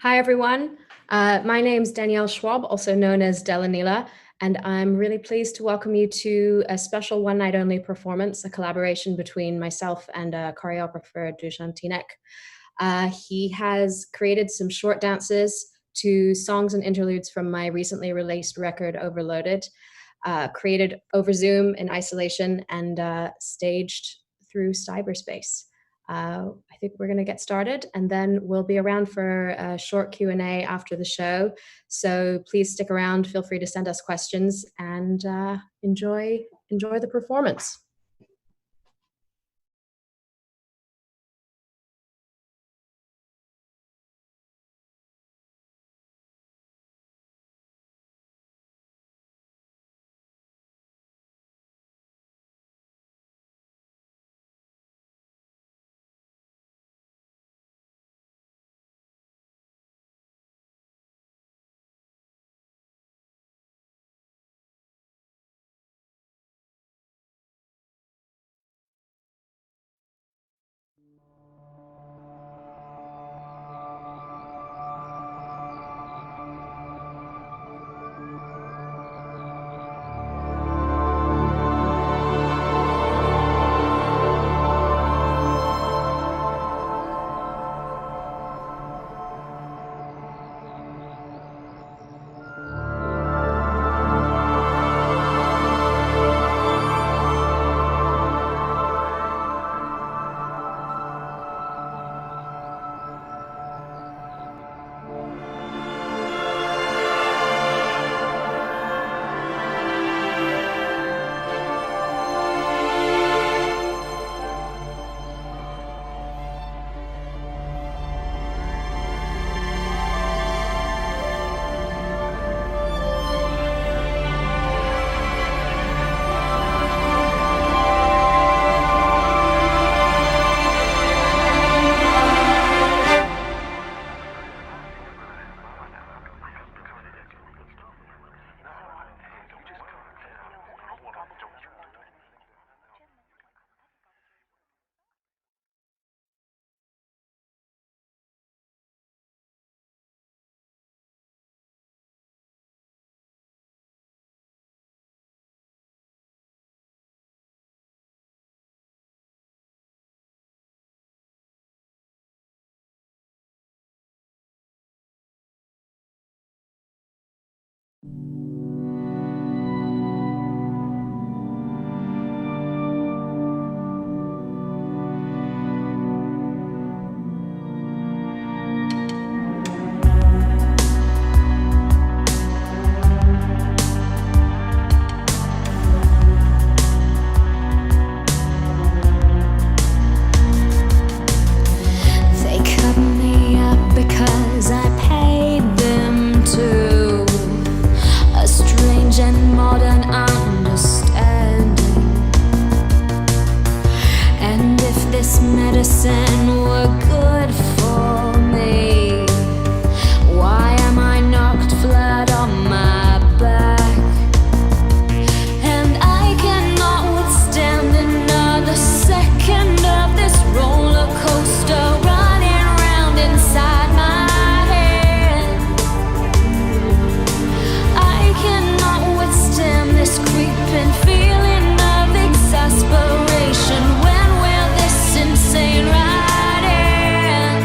Hi, everyone. My name's Danielle Schwab, also known as Delanila, and I'm really pleased to welcome you to a special one-night-only performance, a collaboration between myself and choreographer Dusan Tinek. He has created some short dances to songs and interludes from my recently released record, Overloaded, created over Zoom in isolation and staged through cyberspace. I think we're going to get started, and then we'll be around for a short Q&A after the show. So please stick around. Feel free to send us questions and enjoy the performance. When we're this insane right in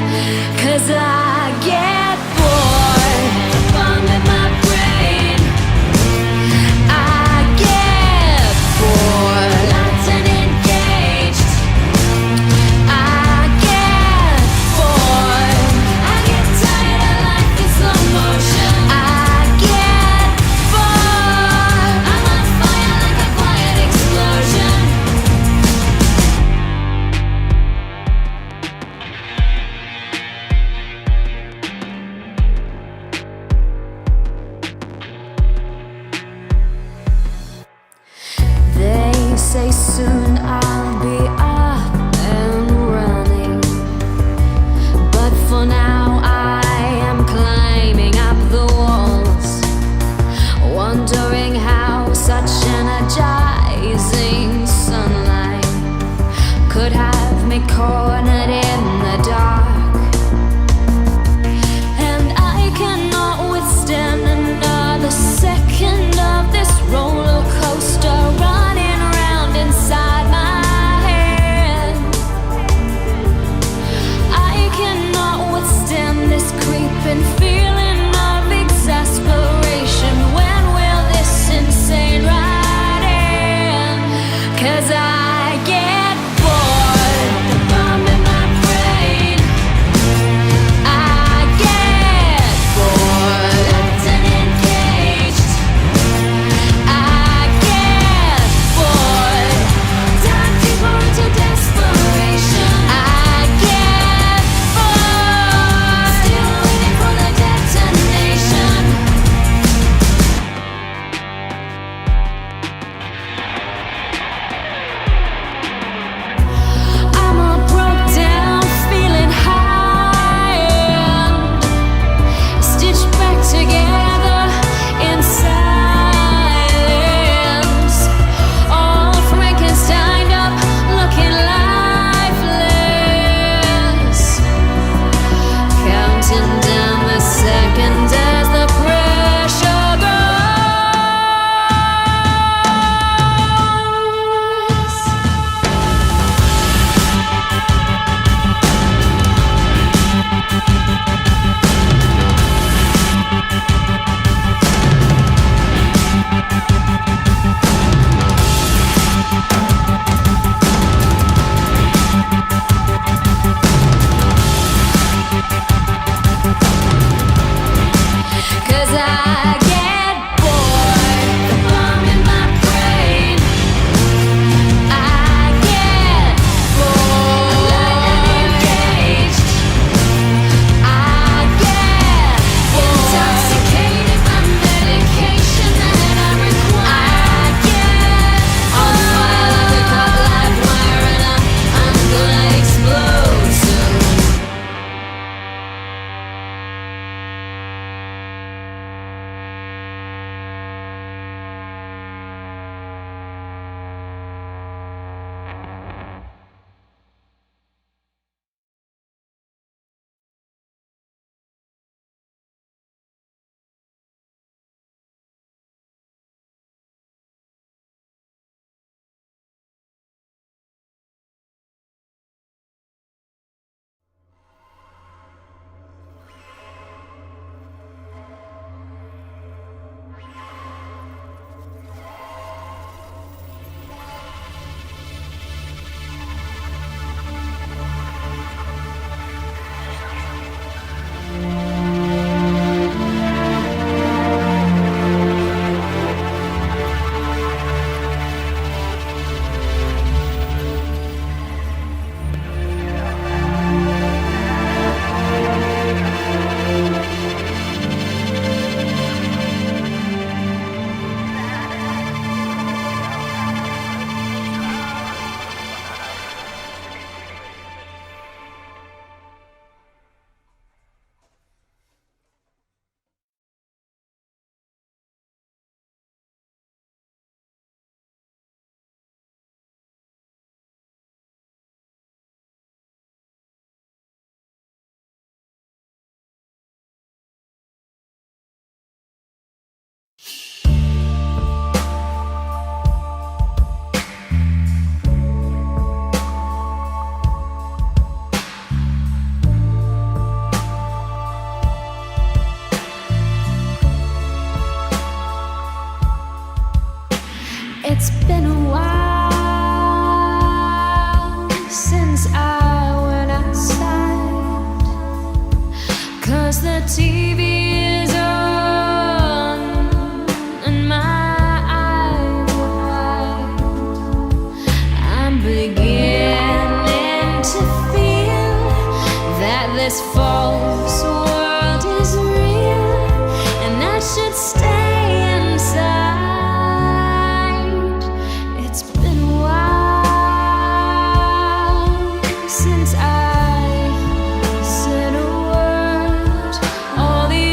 roller coaster running round inside my head. I cannot withstand this creeping feeling of exasperation. When will this insane ride end? 'Cause I get bored, the bomb in my brain. I get bored, locked and encaged. I get bored, dive deeper into desperation. I get bored, still waiting for the detonation. I'm all broke down, feeling high, and stitched back together in silence. All Frankensteined up, looking lifeless. Counting down the seconds as the pressure grows. Cause I get bored, the bomb in my brain. I get bored, light and engaged. I get bored, intoxicated by medication that I require. I get on fire like a caught live wire, and I'm gonna explode soon. It's been a while since I went outside, 'cause the TV is on and my eyes are wide. I'm beginning to feel that this false world is real, and I should stay inside. It's been a while since I said a word. All the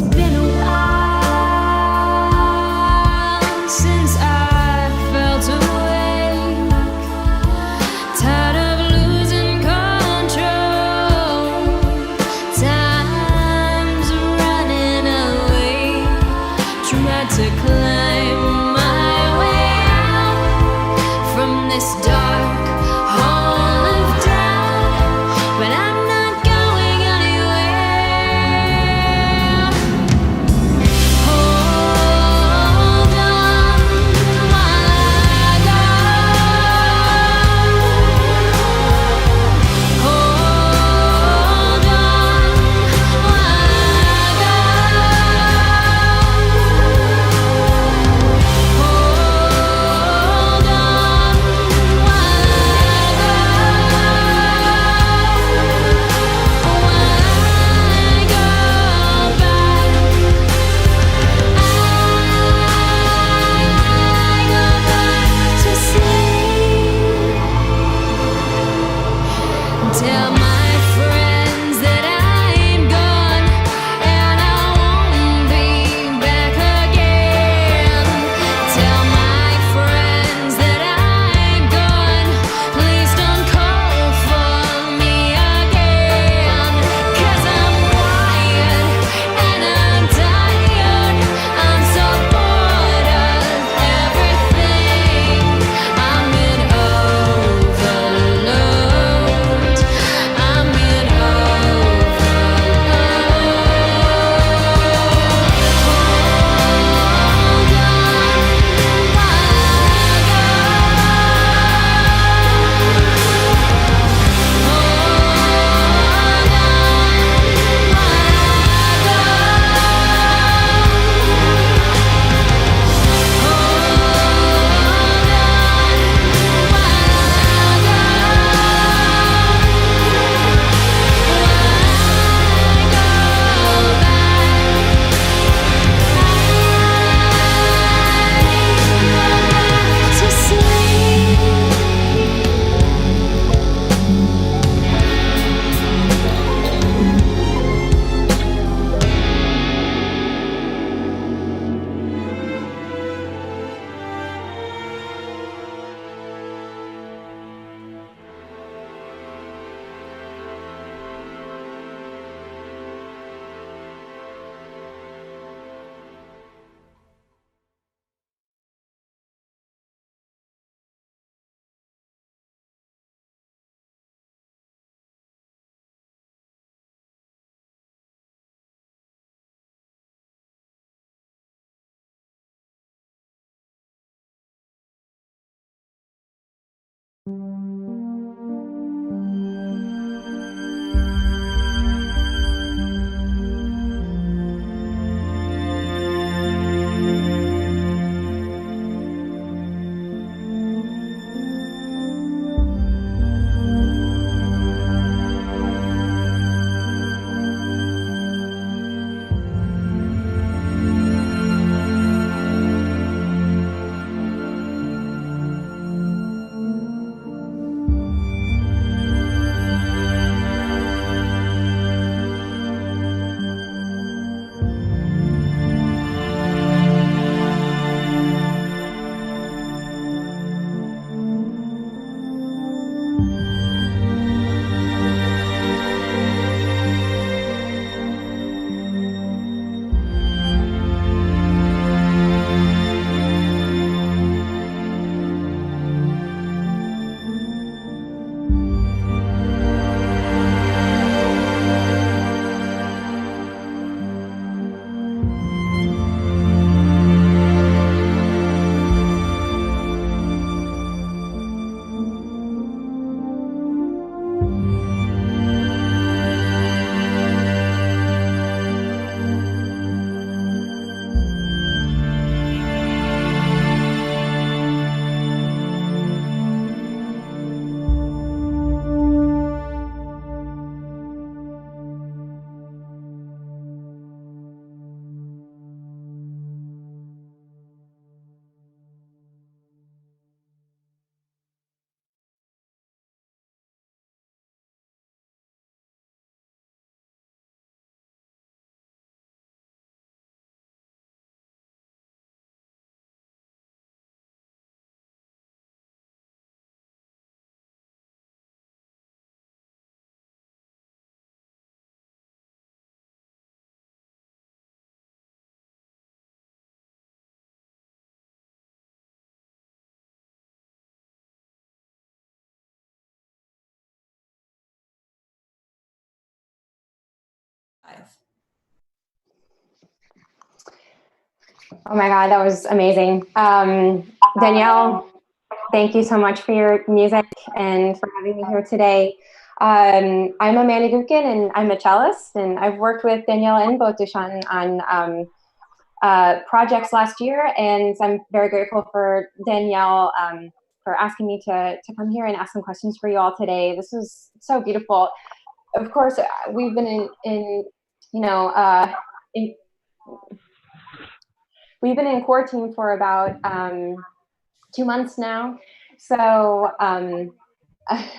been a while since I felt awake, tired of losing control. Time's running away. Tried to climb my way out from this dark hole of doubt, but I'm not going anywhere. Hold on while I go. Hold on while I go. Hold tell my friends that I'm gone and I won't be back again. Tell my friends that I'm gone. Please don't call for me again. 'Cause I'm wired and I'm tired. I'm so bored of everything. I'm in overload. I'm in overload. Hold on Oh my God, that was amazing. Danielle, thank you so much for your music and for having me here today. I'm Amanda Gukin and I'm a cellist, and I've worked with Danielle and both Dushan on projects last year, and I'm very grateful for Danielle for asking me to come here and ask some questions for you all today. This is so beautiful. Of course, we've been in you know, in, we've been in quarantine for about 2 months now. So I've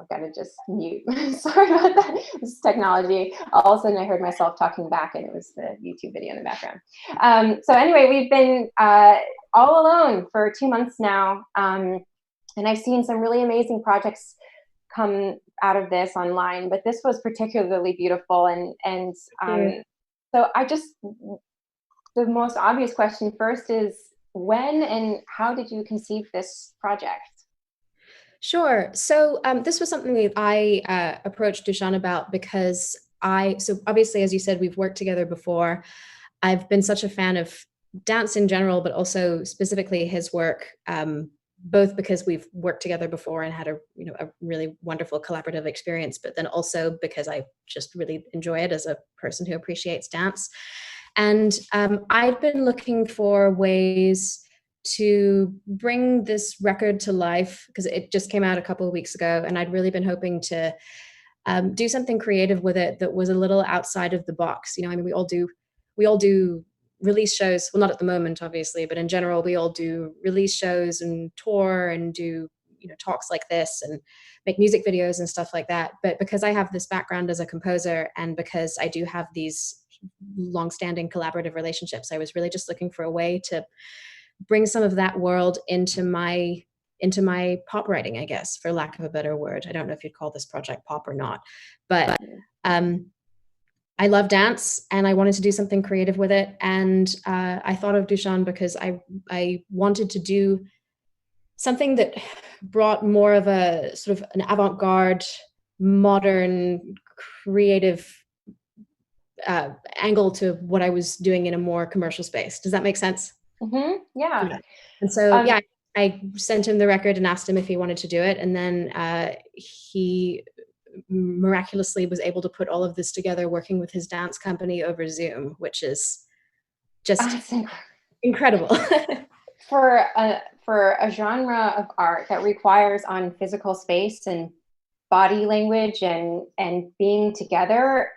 got to just mute. Sorry about that. This is technology. All of a sudden I heard myself talking back, and it was the YouTube video in the background. So anyway, we've been all alone for 2 months now. And I've seen some really amazing projects come out of this online, but this was particularly beautiful. And so the most obvious question first is, when and how did you conceive this project? Sure. So this was something that I approached Dushan about because so obviously, as you said, we've worked together before. I've been such a fan of dance in general, but also specifically his work, both because we've worked together before and had a really wonderful collaborative experience, but then also because I just really enjoy it as a person who appreciates dance. And I'd been looking for ways to bring this record to life because it just came out a couple of weeks ago, and I'd really been hoping to do something creative with it that was a little outside of the box. I mean, we all do release shows. Well, not at the moment, obviously, but in general, we all do release shows and tour and do talks like this and make music videos and stuff like that. But because I have this background as a composer, and because I do have these long-standing collaborative relationships, I was really just looking for a way to bring some of that world into my pop writing, I guess, for lack of a better word. I don't know if you'd call this project pop or not, but I love dance and I wanted to do something creative with it. And I thought of Dushan because I wanted to do something that brought more of a sort of an avant-garde, modern, creative angle to what I was doing in a more commercial space. Does that make sense? Mm-hmm. Yeah. And so, I sent him the record and asked him if he wanted to do it. And then he miraculously was able to put all of this together working with his dance company over Zoom, which is just incredible. For a genre of art that requires on physical space and body language and being together,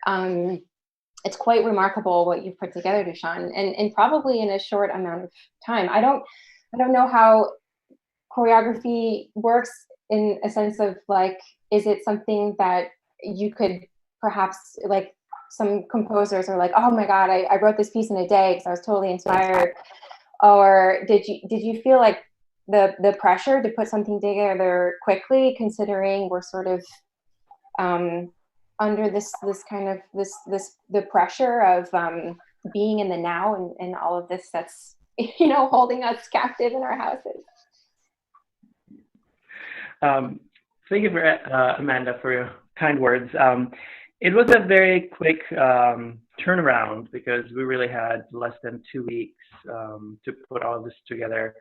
it's quite remarkable what you've put together, Dushan, and probably in a short amount of time. I don't know how choreography works in a sense of like, is it something that you could perhaps, like some composers are like, oh my God, I wrote this piece in a day because I was totally inspired. Or did you feel like the pressure to put something together quickly, considering we're sort of under this kind of the pressure of being in the now and all of this that's holding us captive in our houses? Thank you for Amanda for your kind words. It was a very quick turnaround because we really had less than 2 weeks to put all this together.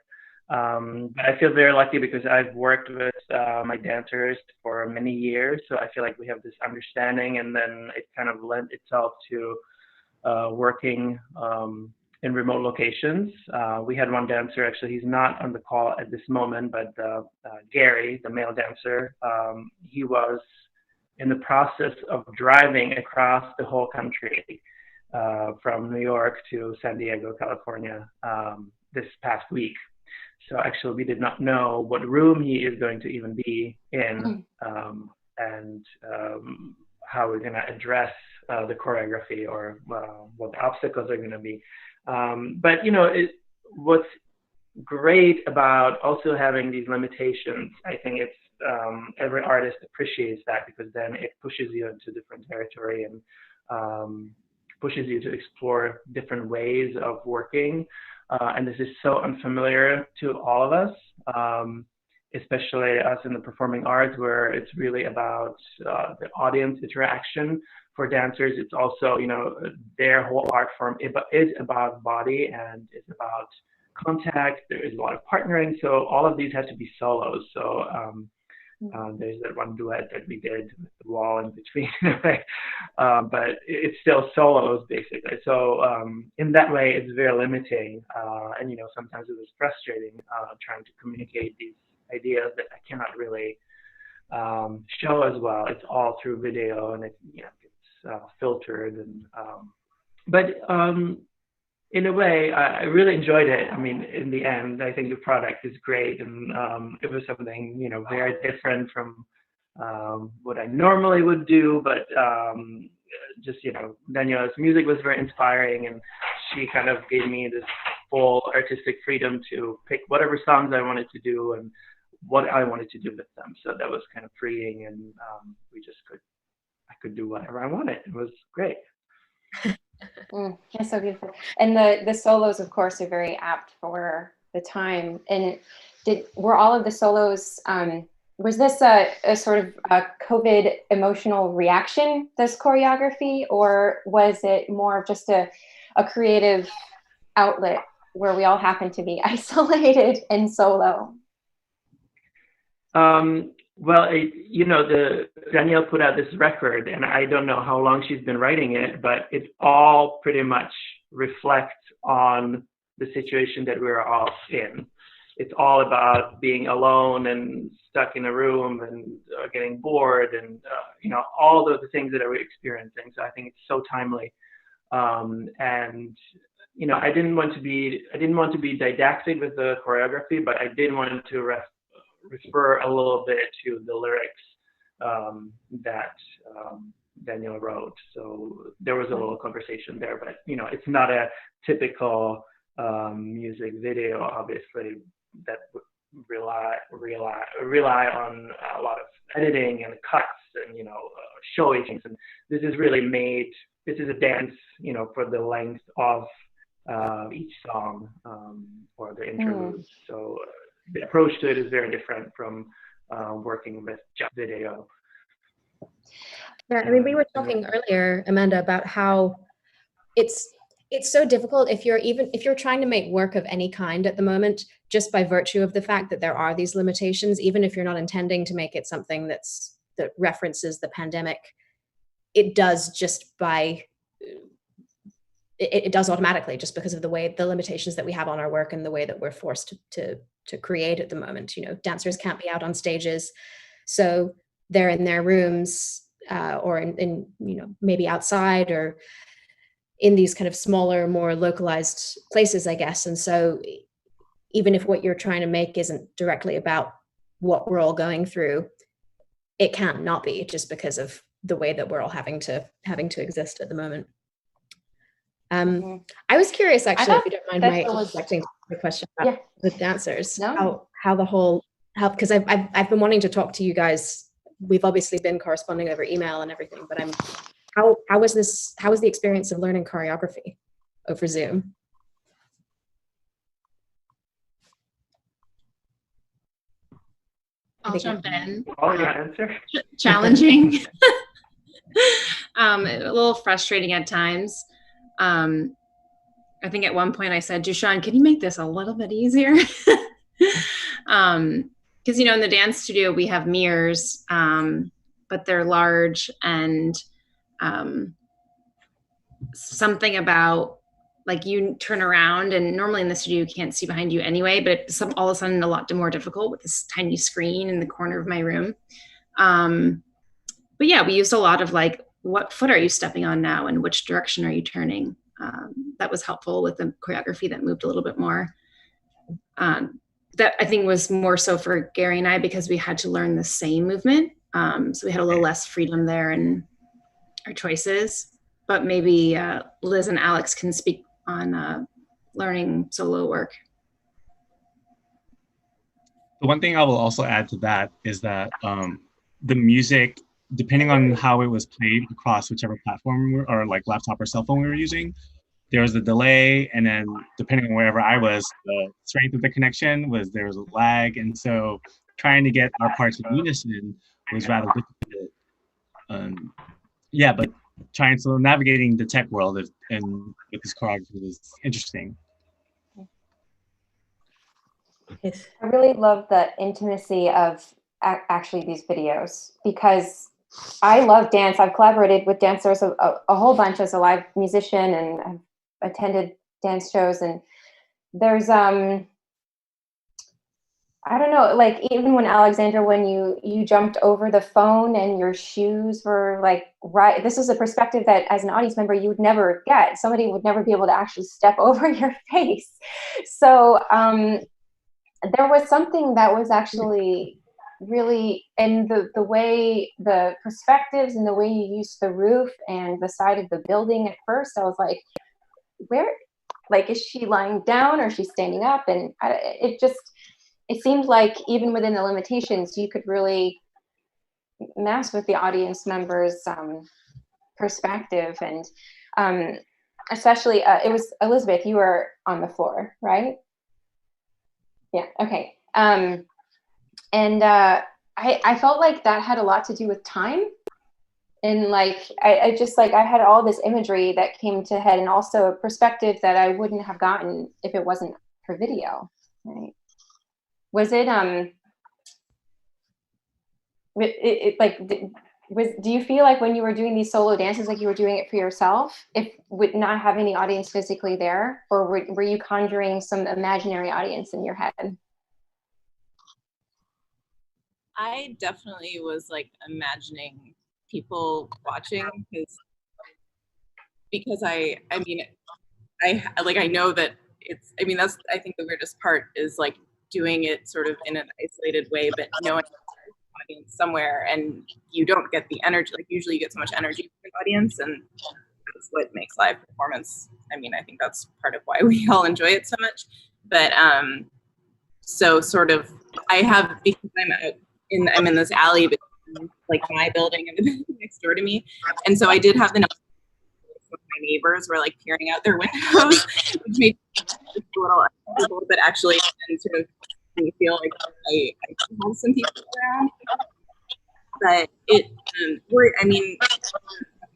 But I feel very lucky because I've worked with my dancers for many years, so I feel like we have this understanding, and then it kind of lent itself to working in remote locations. We had one dancer, actually, he's not on the call at this moment, but Gary, the male dancer, he was in the process of driving across the whole country from New York to San Diego, California, this past week. So actually, we did not know what room he is going to even be in, and how we're going to address the choreography, or what the obstacles are going to be. But what's great about also having these limitations, I think it's every artist appreciates that, because then it pushes you into different territory and pushes you to explore different ways of working. And this is so unfamiliar to all of us, especially us in the performing arts, where it's really about the audience interaction. for dancers, it's also, their whole art form is about body and is about contact. There is a lot of partnering, so all of these have to be solos. So there's that one duet that we did with the wall in between, but it's still solos basically. So in that way, it's very limiting, and sometimes it was frustrating trying to communicate these ideas that I cannot really show as well. It's all through video, and it's filtered, and but in a way, I really enjoyed it. I mean, in the end, I think the product is great, and it was something very different from what I normally would do. But just Daniela's music was very inspiring, and she kind of gave me this full artistic freedom to pick whatever songs I wanted to do and what I wanted to do with them. So that was kind of freeing, and I could do whatever I wanted. It was great. That's so beautiful. And the solos, of course, are very apt for the time. And were all of the solos, was this a sort of a COVID emotional reaction, this choreography, or was it more of just a creative outlet where we all happen to be isolated and solo? Well, Danielle put out this record, and I don't know how long she's been writing it, but it all pretty much reflects on the situation that we're all in. It's all about being alone and stuck in a room and getting bored, and all the things that we're experiencing. So I think it's so timely, and I didn't want to be didactic with the choreography, but I did want to refer a little bit to the lyrics that Daniel wrote. So there was a little conversation there, but it's not a typical music video, obviously, that would rely on a lot of editing and cuts and showy things. And this is really this is a dance, for the length of each song or the interludes. So the approach to it is very different from working with just video. Yeah, I mean, we were talking earlier, Amanda, about how it's so difficult if you're trying to make work of any kind at the moment, just by virtue of the fact that there are these limitations, even if you're not intending to make it something that references the pandemic, it does it does automatically, just because of the limitations that we have on our work and the way that we're forced to create at the moment. Dancers can't be out on stages, so they're in their rooms or in maybe outside or in these kind of smaller, more localized places, I guess. And so even if what you're trying to make isn't directly about what we're all going through, it can't not be, just because of the way that we're all having to exist at the moment. I was curious, actually, if you don't mind my reflecting the question about the dancers, because I've been wanting to talk to you guys. We've obviously been corresponding over email and everything, but how was the experience of learning choreography over Zoom? I'll jump in. Challenging. A little frustrating at times. I think at one point I said, Dushan, can you make this a little bit easier? Because, in the dance studio, we have mirrors, but they're large, and something about, like, you turn around, and normally in the studio, you can't see behind you anyway, but it's all of a sudden a lot more difficult with this tiny screen in the corner of my room. But yeah, we used a lot of, like, what foot are you stepping on now, and which direction are you turning? That was helpful with the choreography that moved a little bit more. That I think was more so for Gary and I, because we had to learn the same movement. So we had a little less freedom there in our choices. But maybe Liz and Alex can speak on learning solo work. The one thing I will also add to that is that the music, depending on how it was played across whichever platform or like laptop or cell phone we were using, there was a delay, and then depending on wherever I was, the strength of the connection there was a lag, and so trying to get our parts in unison was rather difficult. But trying to navigating the tech world and with this choreography is interesting. Yes. I really love the intimacy of actually these videos, because I love dance. I've collaborated with dancers a whole bunch as a live musician, and I've attended dance shows, and there's I don't know, like even when Alexandra, when you jumped over the phone and your shoes were like, right, this is a perspective that as an audience member you would never get. Somebody would never be able to actually step over your face. So there was something that was actually really in the way, the perspectives and the way you used the roof and the side of the building. At first I was like, where, like, is she lying down or is she standing up? And it seemed like even within the limitations, you could really mess with the audience members' perspective. And especially, it was Elizabeth, you were on the floor, right? Yeah, okay. And I felt like that had a lot to do with time. And like, I just like, I had all this imagery that came to head, and also a perspective that I wouldn't have gotten if it wasn't for video, right? Was it do you feel like when you were doing these solo dances, like you were doing it for yourself, if with not having the audience physically there, or were you conjuring some imaginary audience in your head? I definitely was like imagining people watching, because I mean, I know that it's, I mean, that's, I think the weirdest part is like doing it sort of in an isolated way, but knowing audience somewhere, and you don't get the energy, like usually you get so much energy from the audience, and that's what makes live performance. I mean, I think that's part of why we all enjoy it so much. But so sort of, I have, because I'm in this alley between like my building and the building next door to me, and so I did have the my neighbors were like peering out their windows, which made it a little uncomfortable, but actually and sort of made me feel like I have some people around. But it, I mean,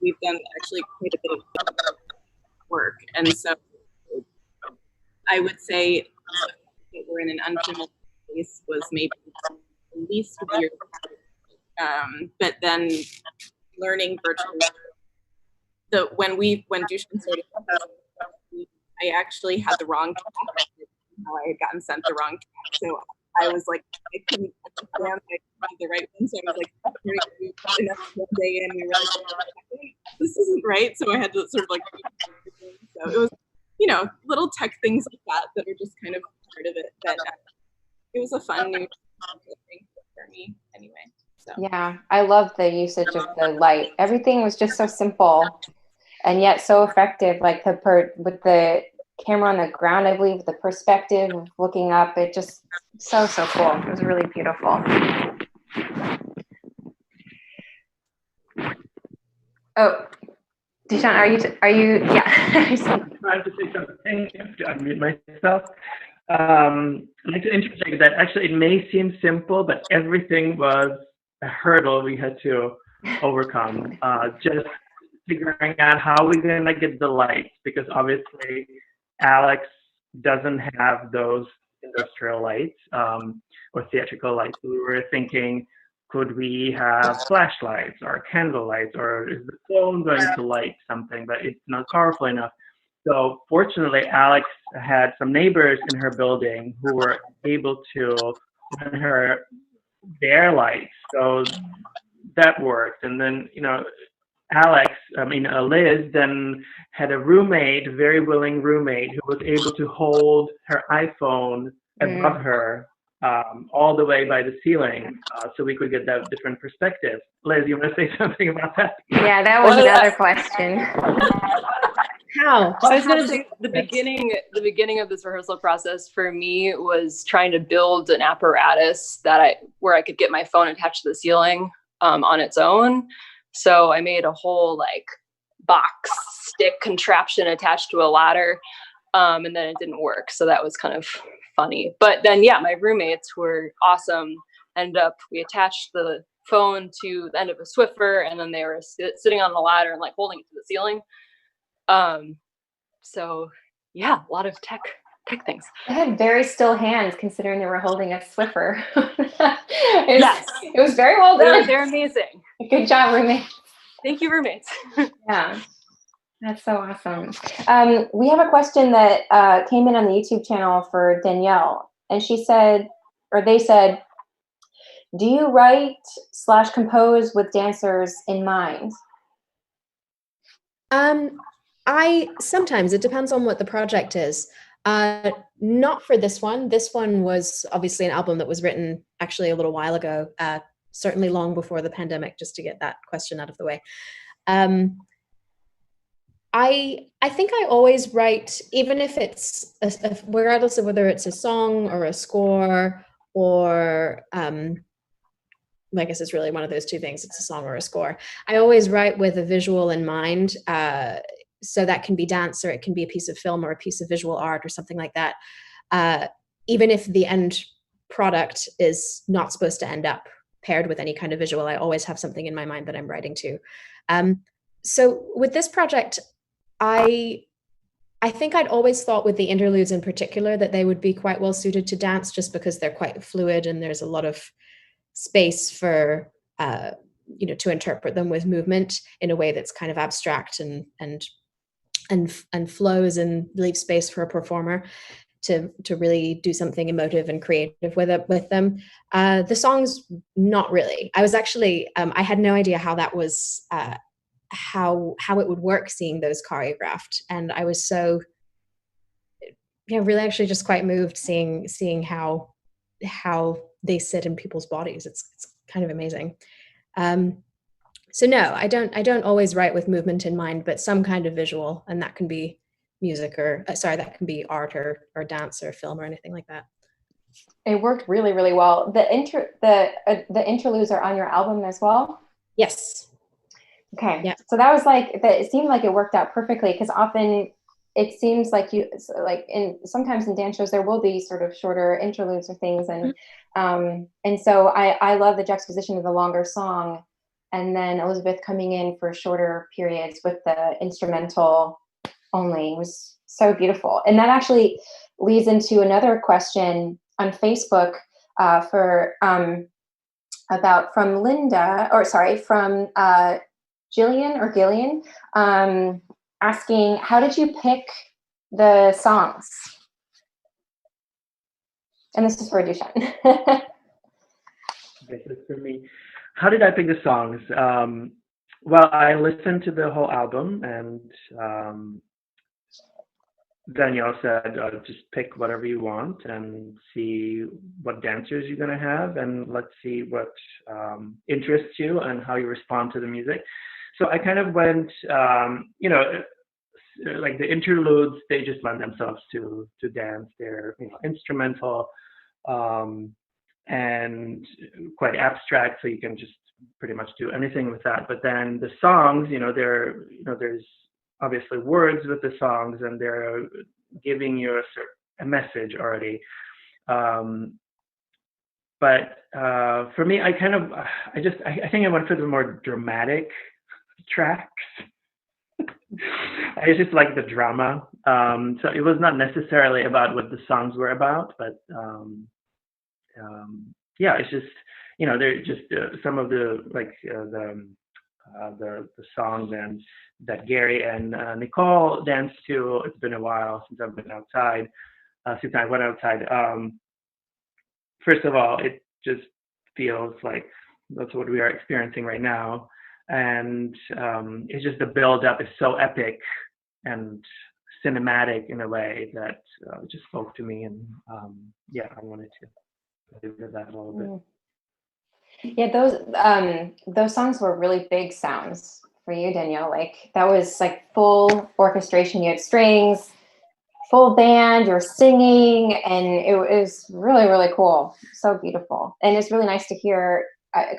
we've done actually quite a bit of work, and so I would say that we're in an unfamiliar place was maybe the least weird. But then learning virtually. So when Dushan started, I actually had the wrong track. How I had gotten sent the wrong track. So I was like, I couldn't understand the right one. So I was like, one day in, we were like, this isn't right. So I had to sort of like, so it was, you know, little tech things like that are just kind of part of it. But it was a fun new thing for me anyway. So. Yeah, I love the usage of the light. Everything was just so simple and yet so effective. Like with the camera on the ground, I believe, the perspective of looking up, it just so cool. It was really beautiful. Oh, Dushan, are you? Yeah. I'm trying to say something. I have to unmute myself. I'd like to intersect that actually it may seem simple, but everything was a hurdle we had to overcome. Just figuring out how we're gonna get the lights, because obviously Alex doesn't have those industrial lights or theatrical lights. So we were thinking, could we have flashlights or candle lights, or is the phone going to light something, but it's not powerful enough? So fortunately, Alex had some neighbors in her building who were able to run her their lights. So that worked. And then, you know, Liz then had a roommate, a very willing roommate, who was able to hold her iPhone above her all the way by the ceiling, so we could get that different perspective. Liz, you want to say something about that? Yeah, that was another question. How? Well, I was going to say the beginning of this rehearsal process for me was trying to build an apparatus where I could get my phone attached to the ceiling on its own. So I made a whole like box stick contraption attached to a ladder, and then it didn't work. So that was kind of funny. But then, yeah, my roommates were awesome. We attached the phone to the end of a Swiffer, and then they were sitting on the ladder and like holding it to the ceiling. So yeah, a lot of tech things. They had very still hands considering they were holding a Swiffer. Yes. It was very well done. They're amazing. Good job, roommates. Thank you, roommates. Yeah, that's so awesome. We have a question that came in on the YouTube channel for Danielle, and she said, or they said, do you write / compose with dancers in mind? Sometimes it depends on what the project is. Not for this one. This one was obviously an album that was written actually a little while ago, certainly long before the pandemic, just to get that question out of the way. I think I always write, even if it's regardless of whether it's a song or a score or I guess it's really one of those two things. It's a song or a score. I always write with a visual in mind. So that can be dance, or it can be a piece of film or a piece of visual art or something like that. Even if the end product is not supposed to end up paired with any kind of visual, I always have something in my mind that I'm writing to. So with this project, I think I'd always thought with the interludes in particular that they would be quite well suited to dance, just because they're quite fluid and there's a lot of space for to interpret them with movement in a way that's kind of abstract and flows and leaves space for a performer to really do something emotive and creative with them. The songs, not really. I was actually I had no idea how that was how it would work, seeing those choreographed, and I was so really actually just quite moved seeing how they sit in people's bodies. It's kind of amazing. So no, I don't always write with movement in mind, but some kind of visual, and that can be music or that can be art or dance or film or anything like that. It worked really, really well. The interludes are on your album as well? Yes. Okay. Yeah. So that was it seemed like it worked out perfectly, because often it seems like sometimes in dance shows there will be sort of shorter interludes or things, and so I love the juxtaposition of the longer song and then Elizabeth coming in for shorter periods with the instrumental only. It was so beautiful. And that actually leads into another question on Facebook from Gillian, asking, how did you pick the songs? And this is for Dushan. This is for me. How did I pick the songs? Well, I listened to the whole album, and Danielle said, just pick whatever you want and see what dancers you're going to have, and let's see what interests you and how you respond to the music. So I kind of went, like the interludes, they just lend themselves to dance. They're instrumental and quite abstract, so you can just pretty much do anything with that. But then the songs, there's obviously words with the songs, and they're giving you a message already. But for me, I think I went for the more dramatic tracks. I just like the drama. So it was not necessarily about what the songs were about, but yeah, it's just they're just some of the the songs and that Gary and Nicole danced to. It's been a while since I've been outside. Since I went outside. First of all, it just feels like that's what we are experiencing right now, and it's just the build-up is so epic and cinematic in a way that just spoke to me, and yeah, I wanted to live that a little bit. Yeah, those songs were really big sounds for you, Danielle. Like that was like full orchestration. You had strings, full band, you're singing, and it was really, really cool. So beautiful. And it's really nice to hear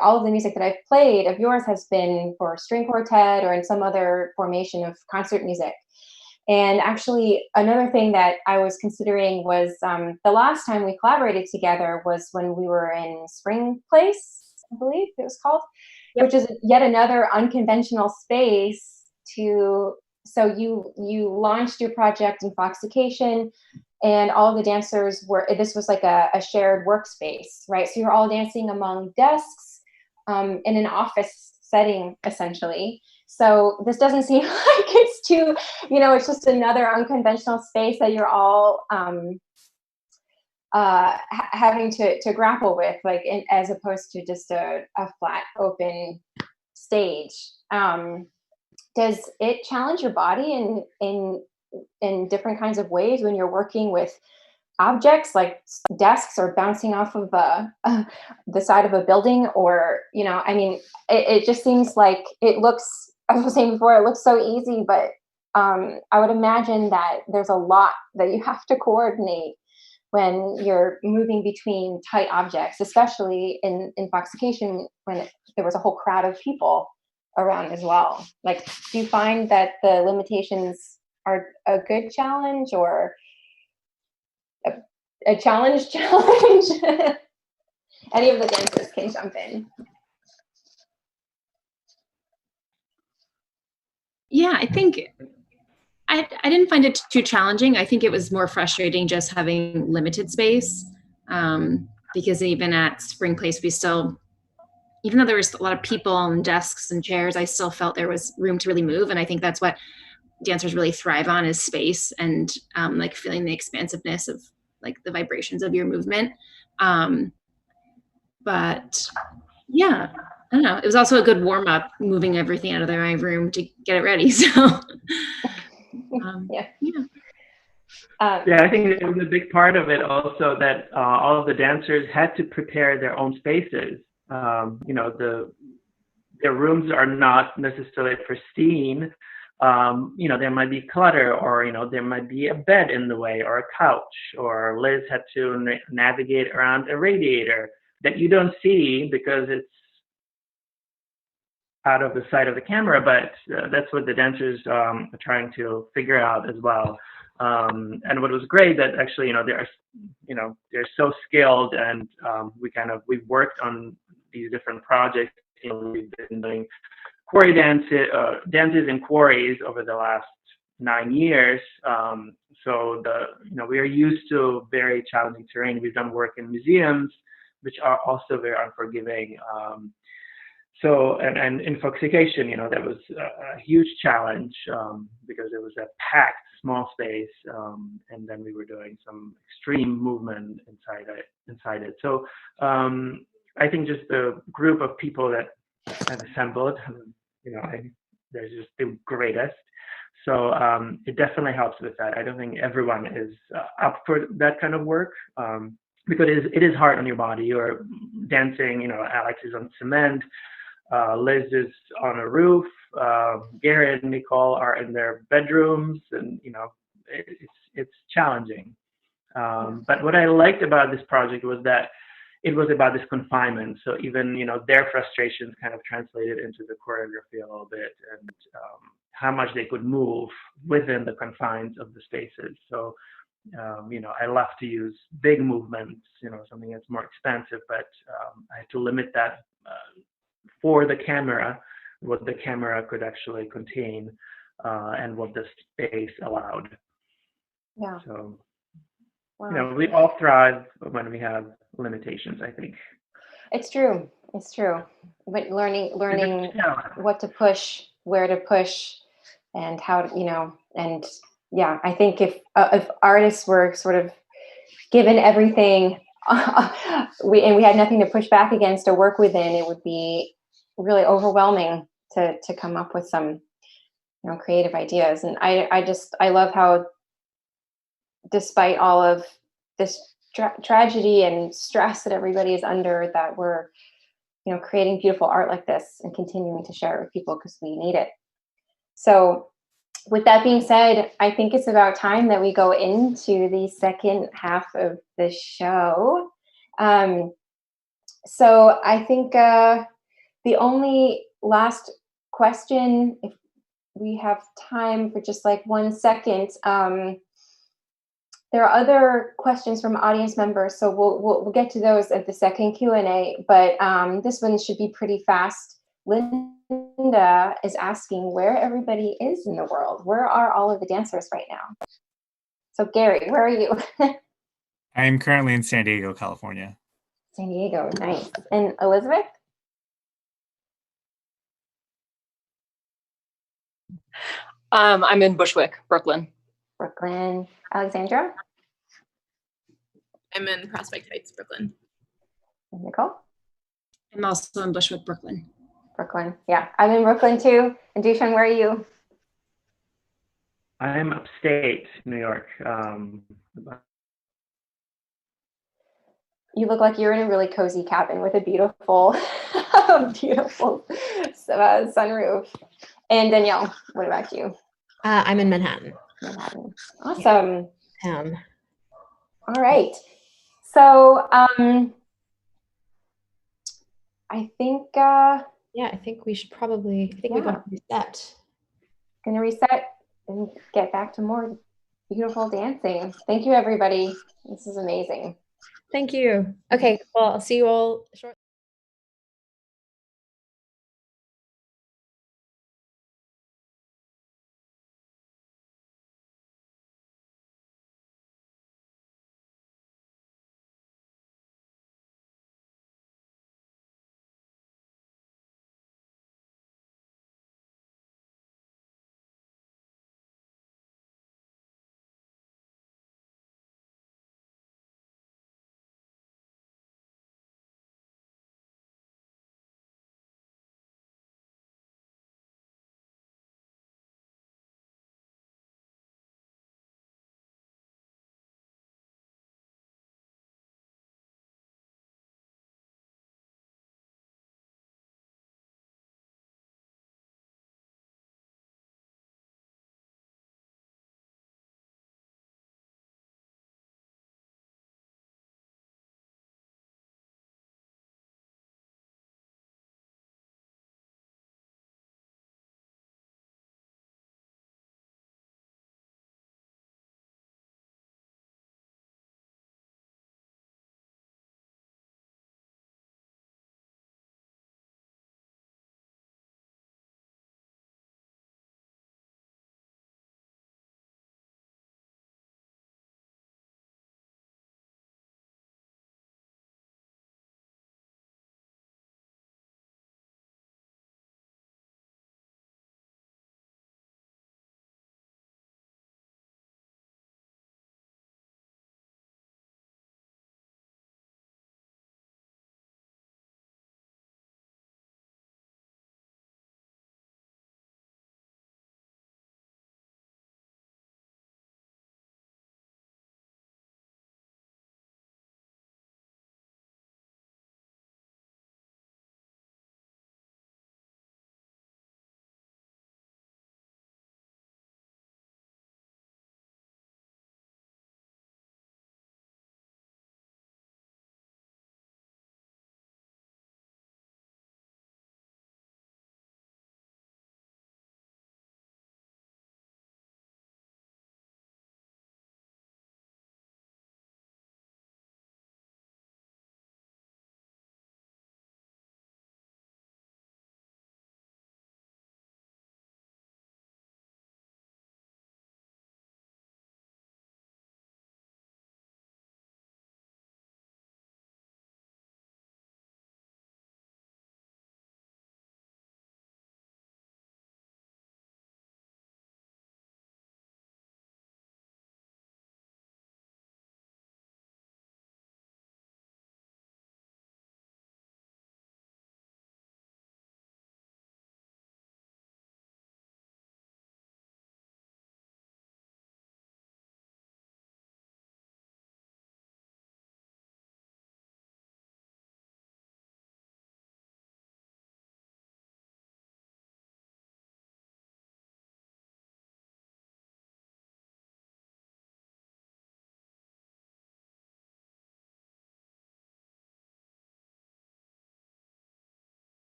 all of the music that I've played of yours has been for string quartet or in some other formation of concert music. And actually, another thing that I was considering was the last time we collaborated together was when we were in Spring Place I believe it was called, Yep. which is yet another unconventional space to, so you launched your project Infoxication, and all the dancers were, this was like a shared workspace, right? So you're all dancing among desks in an office setting, essentially. So this doesn't seem like it's too, it's just another unconventional space that you're all having to grapple with, like as opposed to just a flat open stage. Does it challenge your body in different kinds of ways when you're working with objects like desks or bouncing off of the side of a building, or it just seems like it looks, I was saying before, it looks so easy, but I would imagine that there's a lot that you have to coordinate when you're moving between tight objects, especially in Infoxication when there was a whole crowd of people around as well. Like, do you find that the limitations are a good challenge or a challenge? Any of the dancers can jump in. Yeah, I think I didn't find it too challenging. I think it was more frustrating just having limited space, because even at Spring Place, we still, even though there was a lot of people and desks and chairs, I still felt there was room to really move. And I think that's what dancers really thrive on, is space and like feeling the expansiveness of like the vibrations of your movement. But yeah, I don't know. It was also a good warm up, moving everything out of my room to get it ready. So yeah. Yeah, I think it was a big part of it also that all of the dancers had to prepare their own spaces. Their rooms are not necessarily pristine. There might be clutter, or there might be a bed in the way, or a couch, or Liz had to navigate around a radiator that you don't see because it's out of the sight of the camera, but that's what the dancers are trying to figure out as well. And what was great that actually, they're so skilled, and we've worked on these different projects. We've been doing quarry dances and quarries over the last 9 years. So we are used to very challenging terrain. We've done work in museums, which are also very unforgiving. And Infoxication, that was a huge challenge because it was a packed small space, and then we were doing some extreme movement inside it. So I think just the group of people that I've assembled, they're just the greatest. So it definitely helps with that. I don't think everyone is up for that kind of work. Because it is hard on your body. You're dancing, Alex is on cement, Liz is on a roof, Garrett and Nicole are in their bedrooms, and it's challenging. But what I liked about this project was that it was about this confinement. So even their frustrations kind of translated into the choreography a little bit, and how much they could move within the confines of the spaces. So I love to use big movements, something that's more expansive, but I had to limit that for the camera, what the camera could actually contain, and what the space allowed. Yeah. So, wow. We all thrive when we have limitations, I think. It's true. But learning what to push, where to push, and how to, and yeah, I think if artists were sort of given everything, we had nothing to push back against or work within, it would be really overwhelming to come up with some, creative ideas. And I love how, despite all of this tragedy and stress that everybody is under, that we're, creating beautiful art like this and continuing to share it with people because we need it. So with that being said, I think it's about time that we go into the second half of the show. So I think the only last question, if we have time for just like 1 second, there are other questions from audience members, so we'll get to those at the second Q&A, but this one should be pretty fast. Linda is asking where everybody is in the world. Where are all of the dancers right now? So Gary, where are you? I am currently in San Diego, California. San Diego, nice. And Elizabeth? I'm in Bushwick, Brooklyn. Brooklyn. Alexandra? I'm in Prospect Heights, Brooklyn. And Nicole? I'm also in Bushwick, Brooklyn. Brooklyn, yeah. I'm in Brooklyn too. And Dushan, where are you? I'm upstate New York. You look like you're in a really cozy cabin with a beautiful, beautiful sunroof. And Danielle, what about you? I'm in Manhattan. Manhattan. Awesome. Town. All right. So I think yeah, I think we should probably, we're going to reset. Gonna reset and get back to more beautiful dancing. Thank you, everybody. This is amazing. Thank you. Okay, well, I'll see you all shortly.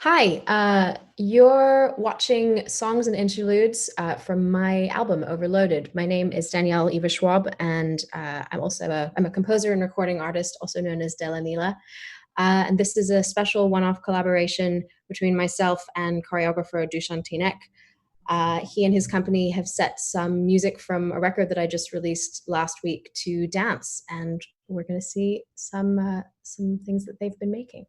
Hi, you're watching Songs and Interludes from my album Overloaded. My name is Danielle Eva Schwab, and I'm a composer and recording artist, also known as Della Nila. And this is a special one-off collaboration between myself and choreographer Dushan Tinek. He and his company have set some music from a record that I just released last week to dance, and we're going to see some things that they've been making.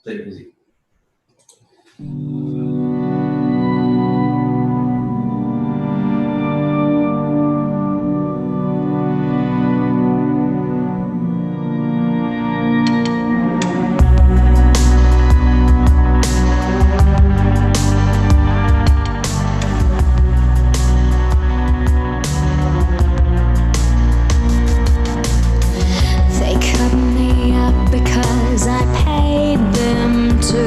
Take it easy. They cut me up because I paid them to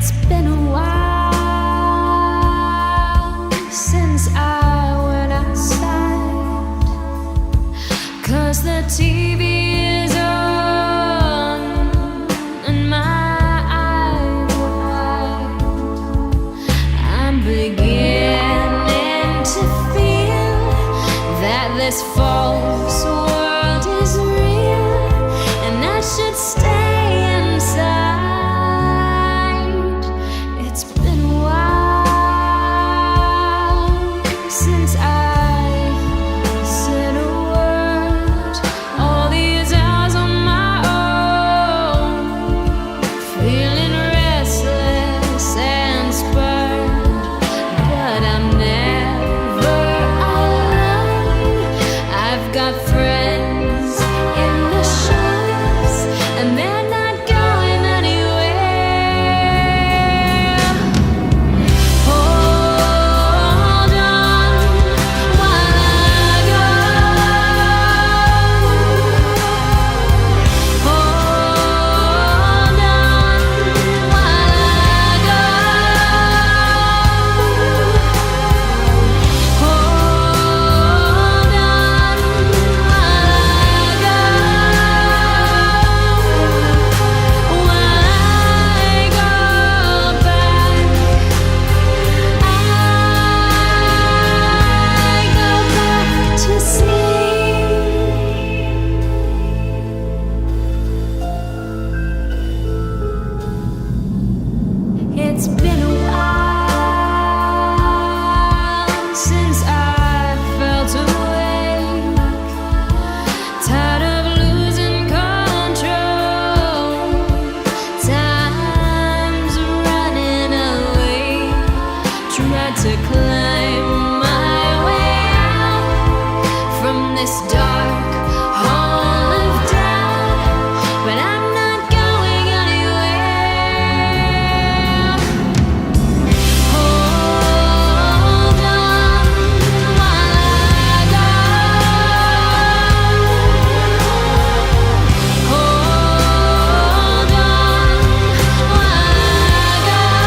It's been a while since I went outside, 'cause the TV is on and my eyes are wide. I'm beginning to feel that this false world is real, and I should stay inside. It's been a while since I said a word. All these hours on my own, feeling restless and spurned, but I'm never alone. I've got friends in the shops, and they're not going anywhere. Hold on while I go. Hold on while I go. Hold on while I go. While I go back, I go back to sleep. It's been a while since I felt awake, tired of losing control. Time's running away. Tried to climb my way out from this dark hole of doubt, but I'm not going anywhere. Hold on while I go. Hold on while I go. Hold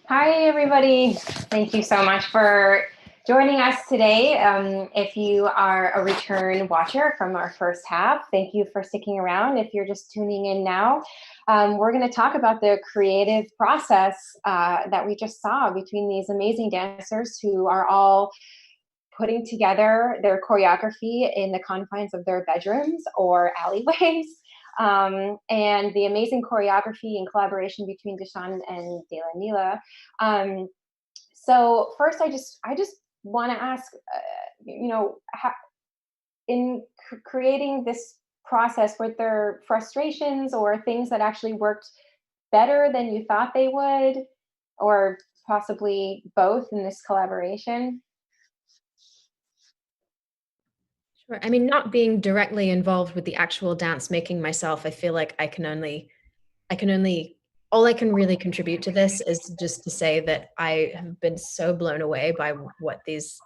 Hi, everybody. Thank you so much for joining us today. If you are a return watcher from our first half, thank you for sticking around. If you're just tuning in now, we're going to talk about the creative process that we just saw between these amazing dancers who are all putting together their choreography in the confines of their bedrooms or alleyways. And the amazing choreography and collaboration between Deshawn and De La Nila. So first, I just want to ask, in creating this process, were there frustrations or things that actually worked better than you thought they would, or possibly both in this collaboration? Sure. I mean, not being directly involved with the actual dance making myself, I feel like all I can really contribute to this is just to say that I have been so blown away by what these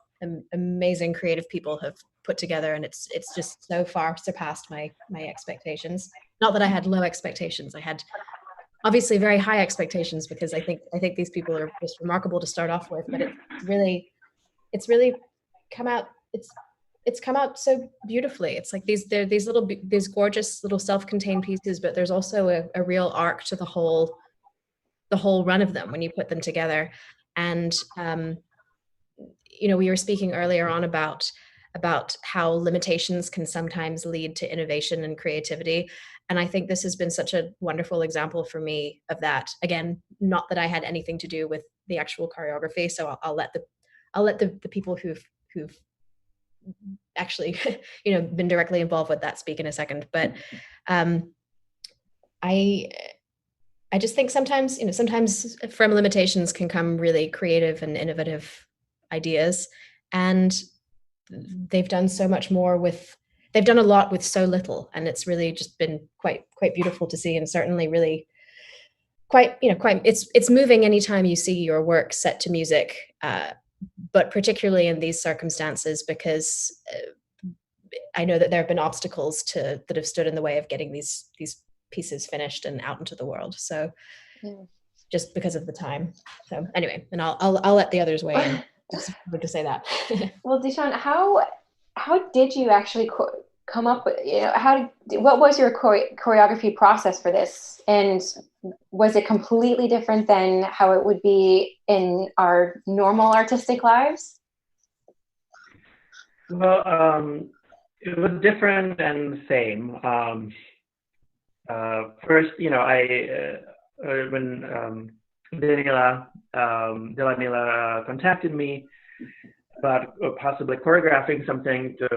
amazing creative people have put together, and it's just so far surpassed my expectations. Not that I had low expectations. I had obviously very high expectations because I think these people are just remarkable to start off with, but it's really come out it's come out so beautifully. It's like they're these gorgeous little self-contained pieces, but there's also a real arc to the whole run of them when you put them together. And we were speaking earlier on about how limitations can sometimes lead to innovation and creativity. And I think this has been such a wonderful example for me of that. Again, not that I had anything to do with the actual choreography, so I'll let the people who've actually been directly involved with that speak in a second. But I I just think sometimes from limitations can come really creative and innovative ideas. And they've done so much more they've done a lot with so little. And it's really just been quite beautiful to see, and certainly really quite it's moving anytime you see your work set to music, but particularly in these circumstances, because I know that there have been obstacles that have stood in the way of getting these pieces finished and out into the world. So Yeah. just because of the time. So anyway, and I'll let the others weigh in. Just wanted to say that. Well, Deshawn, how did you actually come up with, what was your choreography process for this? And was it completely different than how it would be in our normal artistic lives? Well, it was different and the same. First, when De La Nila contacted me about possibly choreographing something to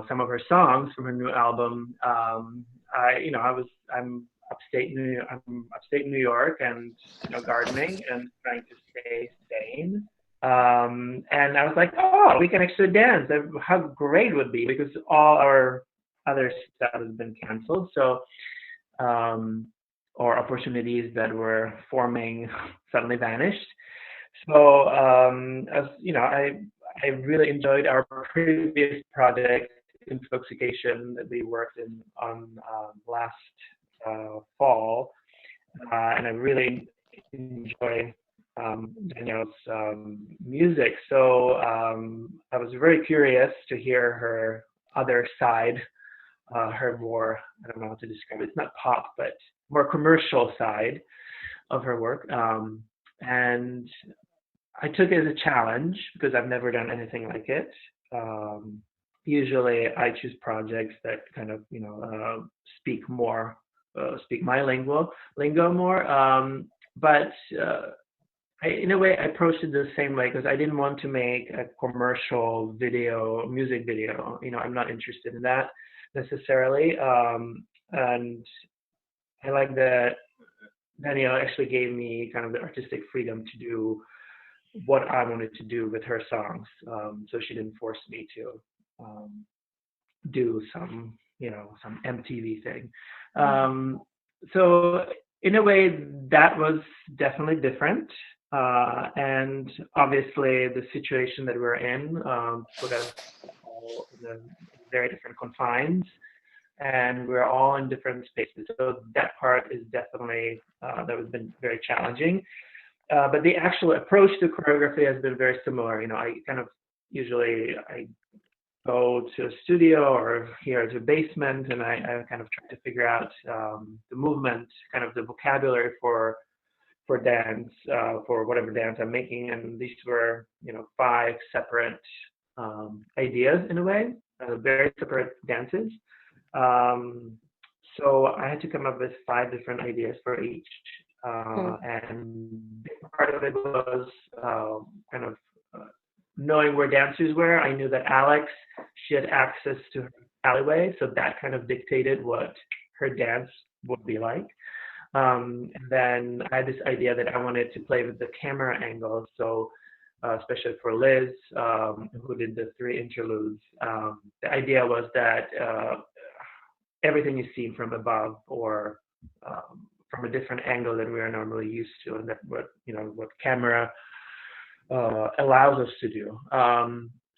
some of her songs from her new album, I'm upstate New York, and gardening and trying to stay sane. And I was like, oh, we can actually dance. How great it would be, because all our other stuff has been canceled. So, or opportunities that were forming suddenly vanished. So, I really enjoyed our previous project, Intoxication, that we worked on last fall, and I really enjoy Danielle's music. So I was very curious to hear her other side, her more, I don't know how to describe it, it's not pop, but more commercial side of her work. And I took it as a challenge because I've never done anything like it. Usually I choose projects that kind of, speak my lingo more. But in a way, I approached it the same way, because I didn't want to make a commercial music video. I'm not interested in that necessarily. And I like that Danielle actually gave me kind of the artistic freedom to do what I wanted to do with her songs. So she didn't force me to do some MTV thing. So in a way, that was definitely different. And obviously, the situation that we're in put us all in very different confines, and we're all in different spaces. So that part is definitely that has been very challenging. but the actual approach to choreography has been very similar. I kind of usually I go to a studio or here to a basement, and I kind of try to figure out the movement, kind of the vocabulary for dance, for whatever dance I'm making. And these were, 5 separate ideas in a way, very separate dances. So I had to come up with 5 different ideas for each. And part of it was kind of knowing where dancers were. I knew that Alex, she had access to her alleyway, so that kind of dictated what her dance would be like. And then I had this idea that I wanted to play with the camera angles. So, especially for Liz, who did the 3 interludes, the idea was that everything is seen from above or from a different angle than we are normally used to, and that what camera allows us to do.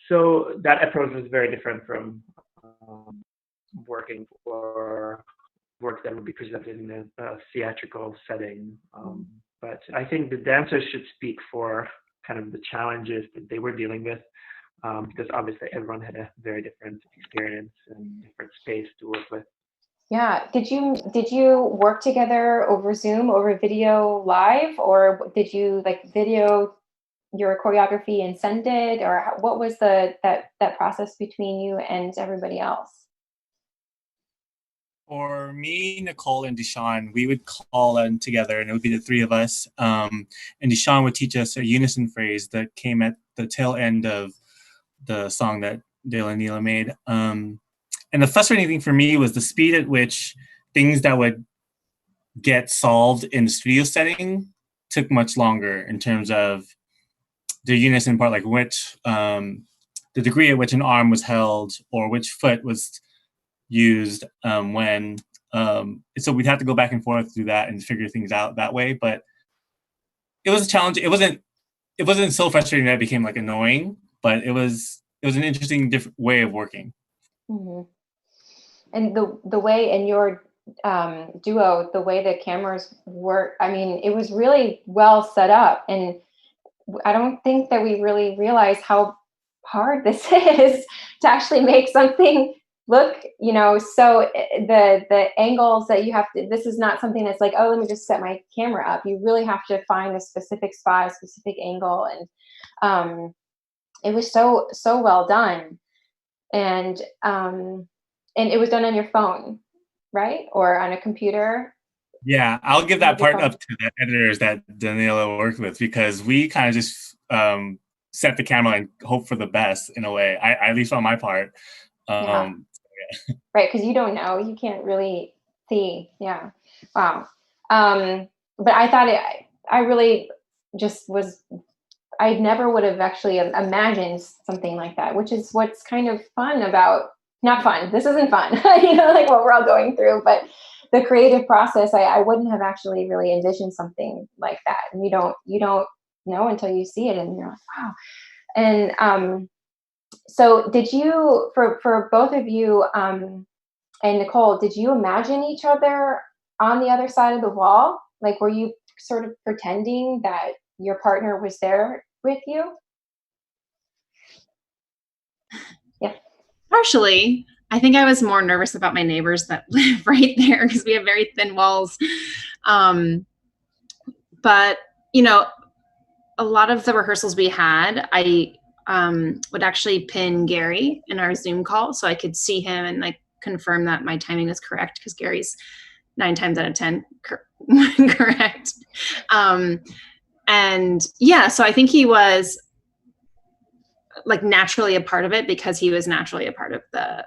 So that approach was very different from working for work that would be presented in a theatrical setting. But I think the dancers should speak for kind of the challenges that they were dealing with, because obviously everyone had a very different experience and different space to work with. Yeah. Did you work together over Zoom, over video live, or did you like video your choreography and send it, or what was that process between you and everybody else? For me, Nicole, and Deshawn, we would call in together, and it would be the 3 of us. And Deshawn would teach us a unison phrase that came at the tail end of the song that Dale and Neela made. And the frustrating thing for me was the speed at which things that would get solved in the studio setting took much longer in terms of the unison part, like the degree at which an arm was held or which foot was used when. So we'd have to go back and forth through that and figure things out that way. But it was a challenge. It wasn't so frustrating that it became like annoying, but it was an interesting different way of working. Mm-hmm. And the way in your duo, the way the cameras work, I mean, it was really well set up, and I don't think that we really realize how hard this is to actually make something look, so the angles that you have to, this is not something that's like, oh, let me just set my camera up. You really have to find a specific spot, a specific angle. And it was so well done. And it was done on your phone, right? Or on a computer? Yeah, I'll give that part up to the editors that Daniela worked with, because we kind of just set the camera and hope for the best in a way. At least on my part. Yeah. Right, because you don't know, you can't really see. Yeah. Wow. But I thought I really just was. I never would have actually imagined something like that, which is what's kind of fun about. Not fun. This isn't fun. Like what we're all going through, but the creative process, I wouldn't have actually really envisioned something like that. And you don't know until you see it, and you're like, wow. And so did you, for both of you, and Nicole, did you imagine each other on the other side of the wall? Like, were you sort of pretending that your partner was there with you? Yeah. Partially. I think I was more nervous about my neighbors that live right there because we have very thin walls. But, a lot of the rehearsals we had, I would actually pin Gary in our Zoom call so I could see him and like confirm that my timing was correct, because Gary's 9 times out of 10 correct. And yeah, so I think he was like naturally a part of it because he was naturally a part of the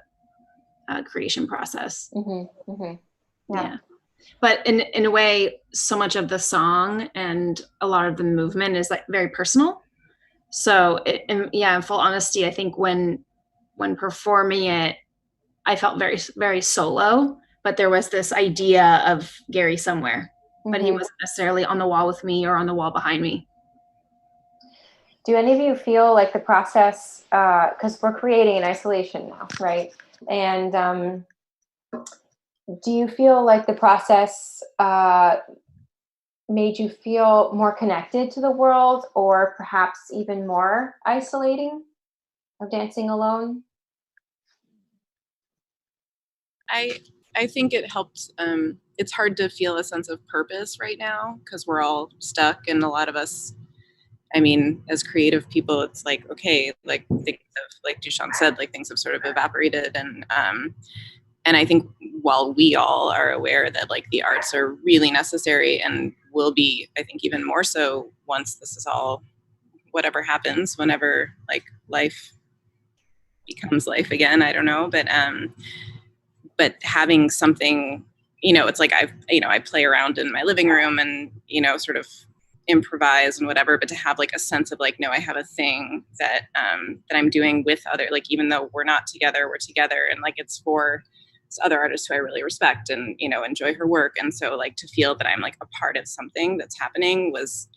creation process. Mm-hmm, mm-hmm. Yeah. But in a way, so much of the song and a lot of the movement is like very personal. So in full honesty, I think when performing it, I felt very, very solo, but there was this idea of Gary somewhere, but he wasn't necessarily on the wall with me or on the wall behind me. Do any of you feel like the process, because we're creating in isolation now, right? And do you feel like the process made you feel more connected to the world, or perhaps even more isolating of dancing alone? I think it helped. It's hard to feel a sense of purpose right now because we're all stuck, and a lot of us. I mean, as creative people, it's like, okay, like things have, like Dushan said, like things have sort of evaporated, and I think while we all are aware that like the arts are really necessary and will be, I think even more so once this is all, whatever happens, whenever like life becomes life again, I don't know, but having something, it's like I play around in my living room and, sort of improvise and whatever, but to have like a sense of like, no, I have a thing that I'm doing with other, like, even though we're not together, we're together. And like, it's for this other artist who I really respect and, enjoy her work. And so like to feel that I'm like a part of something that's happening was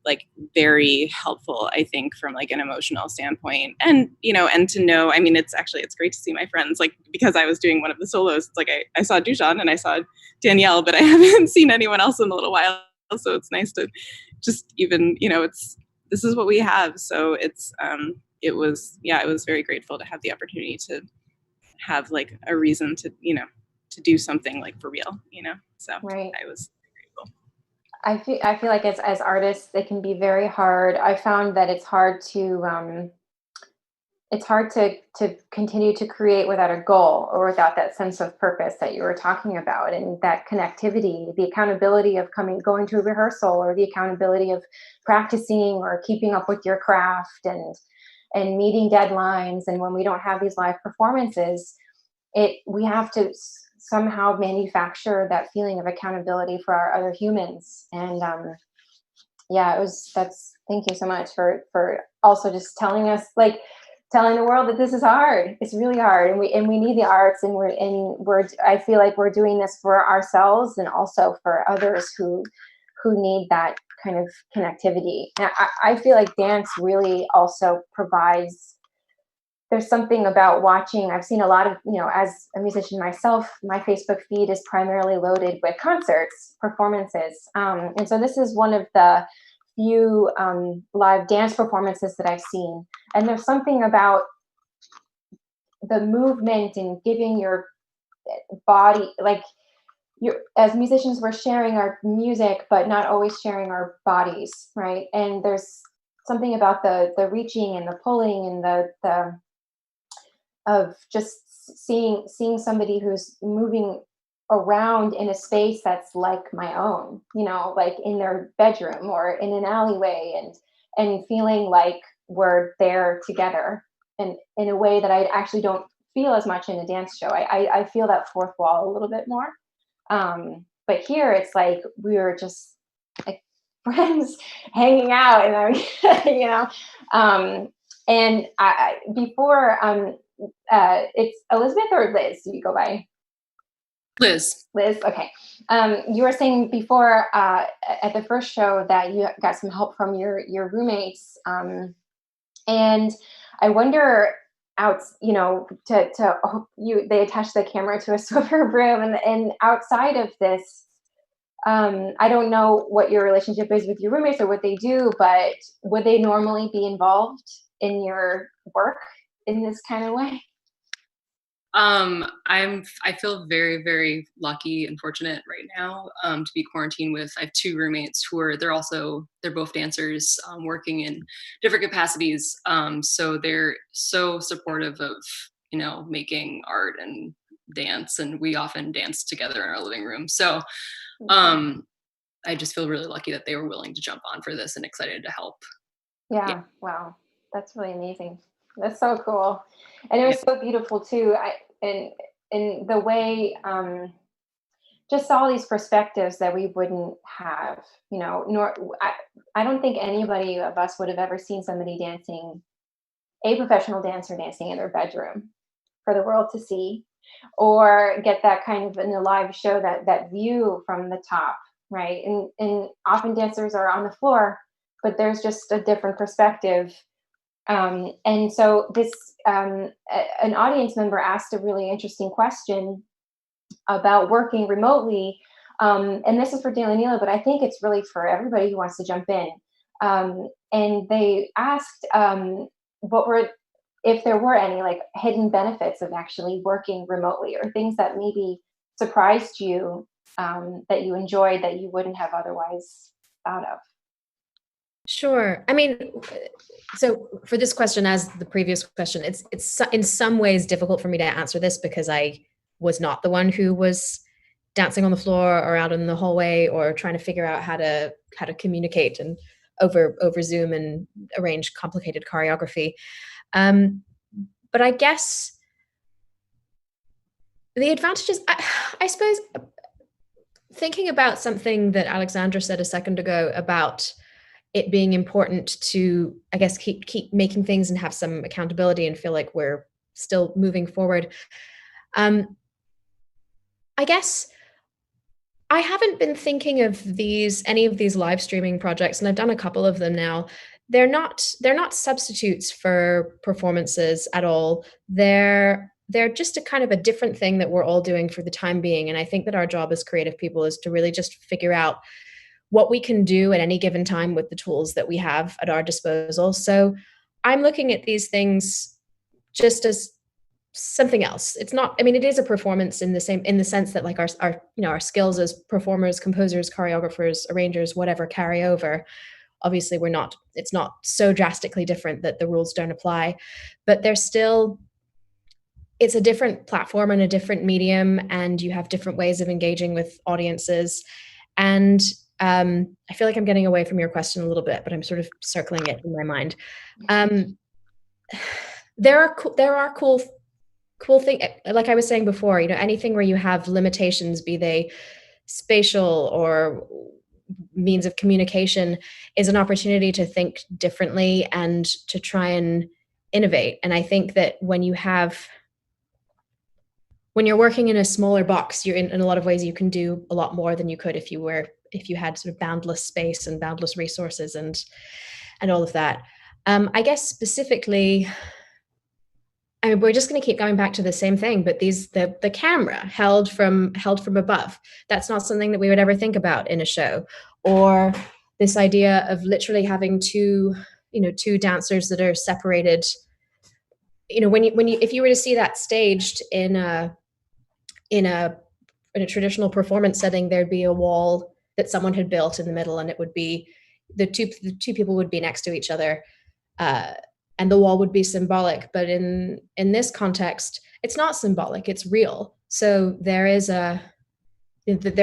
like very helpful, I think, from like an emotional standpoint. And, and to know, I mean, it's great to see my friends, like, because I was doing one of the solos, it's like, I saw Dushan and I saw Danielle, but I haven't seen anyone else in a little while. So it's nice to just even, this is what we have. So it was very grateful to have the opportunity to have like a reason to, to do something like for real, so Right. I was grateful. I feel like as artists, it can be very hard. I found that it's hard to continue to create without a goal or without that sense of purpose that you were talking about, and that connectivity, the accountability of going to a rehearsal, or the accountability of practicing or keeping up with your craft and meeting deadlines. And when we don't have these live performances, we have to somehow manufacture that feeling of accountability for our other humans. And thank you so much for also just telling us, like, telling the world that this is hard. It's really hard, and we need the arts, and I feel like we're doing this for ourselves and also for others who need that kind of connectivity. And I feel like dance really also provides. There's something about watching. I've seen a lot of, as a musician myself, my Facebook feed is primarily loaded with concerts, performances. And so this is one of the few live dance performances that I've seen. And there's something about the movement and giving your body, like, as musicians, we're sharing our music, but not always sharing our bodies, right? And there's something about the reaching and the pulling and the of just seeing somebody who's moving around in a space that's like my own, like in their bedroom or in an alleyway, and feeling like we're there together, and in a way that I actually don't feel as much in a dance show. I feel that fourth wall a little bit more. But here it's like we're just like friends hanging out, and and before it's Elizabeth or Liz you go by? Liz. Okay. You were saying before at the first show that you got some help from your roommates, and I wonder they attached the camera to a swiffer broom, and outside of this, I don't know what your relationship is with your roommates or what they do, but would they normally be involved in your work in this kind of way? I feel very, very lucky and fortunate right now to be quarantined with. I have two roommates they're both dancers, working in different capacities. So they're so supportive of making art and dance, and we often dance together in our living room. So I just feel really lucky that they were willing to jump on for this and excited to help. Yeah. Wow, that's really amazing. That's so cool, and it was so beautiful too. In the way, just all these perspectives that we wouldn't have, I don't think anybody of us would have ever seen somebody dancing, a professional dancer dancing in their bedroom for the world to see, or get that kind of in a live show, that view from the top, right? And often dancers are on the floor, but there's just a different perspective. And so an audience member asked a really interesting question about working remotely, And this is for Daniela, but I think it's really for everybody who wants to jump in. And they asked what were, if there were any like hidden benefits of actually working remotely, or things that maybe surprised you, that you enjoyed that you wouldn't have otherwise thought of. Sure. I mean, so for this question, as the previous question, it's in some ways difficult for me to answer this because I was not the one who was dancing on the floor or out in the hallway or trying to figure out how to communicate and over Zoom and arrange complicated choreography. But I guess the advantages, I suppose, thinking about something that Alexandra said a second ago about it being important to, I guess, keep making things and have some accountability and feel like we're still moving forward. I guess I haven't been thinking of any of these live streaming projects, and I've done a couple of them now. They're not substitutes for performances at all. They're just a kind of a different thing that we're all doing for the time being. And I think that our job as creative people is to really just figure out what we can do at any given time with the tools that we have at our disposal. So I'm looking at these things just as something else. It's not, I mean, it is a performance in the sense that like our skills as performers, composers, choreographers, arrangers, whatever, carry over. Obviously it's not so drastically different that the rules don't apply, but it's a different platform and a different medium, and you have different ways of engaging with audiences. And I feel like I'm getting away from your question a little bit, but I'm sort of circling it in my mind. There are cool thing, like I was saying before, anything where you have limitations, be they spatial or means of communication, is an opportunity to think differently and to try and innovate. And I think that when you're working in a smaller box, you're in a lot of ways you can do a lot more than you could if you had sort of boundless space and boundless resources and all of that. I guess specifically, I mean, we're just going to keep going back to the same thing, but the camera held from above, that's not something that we would ever think about in a show. Or this idea of literally having two dancers that are separated. If you were to see that staged in a traditional performance setting, there'd be a wall that someone had built in the middle, and it would be the two people would be next to each other, and the wall would be symbolic. But in this context, it's not symbolic; it's real. So there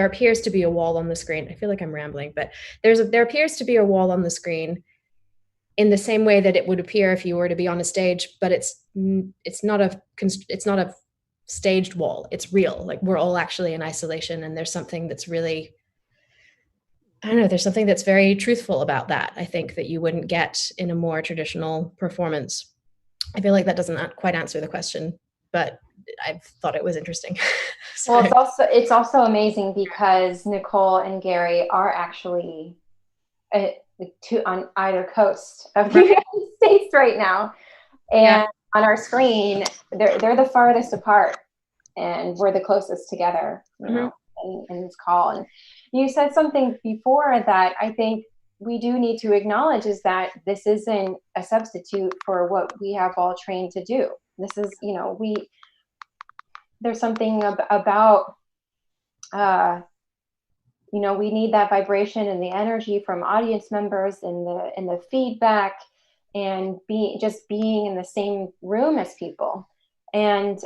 appears to be a wall on the screen. I feel like I'm rambling, but there appears to be a wall on the screen in the same way that it would appear if you were to be on a stage, but it's not a staged wall. It's real. Like, we're all actually in isolation, and there's something that's really, I don't know, there's something that's very truthful about that, I think, that you wouldn't get in a more traditional performance. I feel like that doesn't quite answer the question, but I thought it was interesting. Well, it's also amazing because Nicole and Gary are actually on either coast of the United States right now, and on our screen they're the farthest apart, and we're the closest together, in this call. And you said something before that I think we do need to acknowledge, is that this isn't a substitute for what we have all trained to do. This is, there's something about, we need that vibration and the energy from audience members and the feedback, and being in the same room as people. And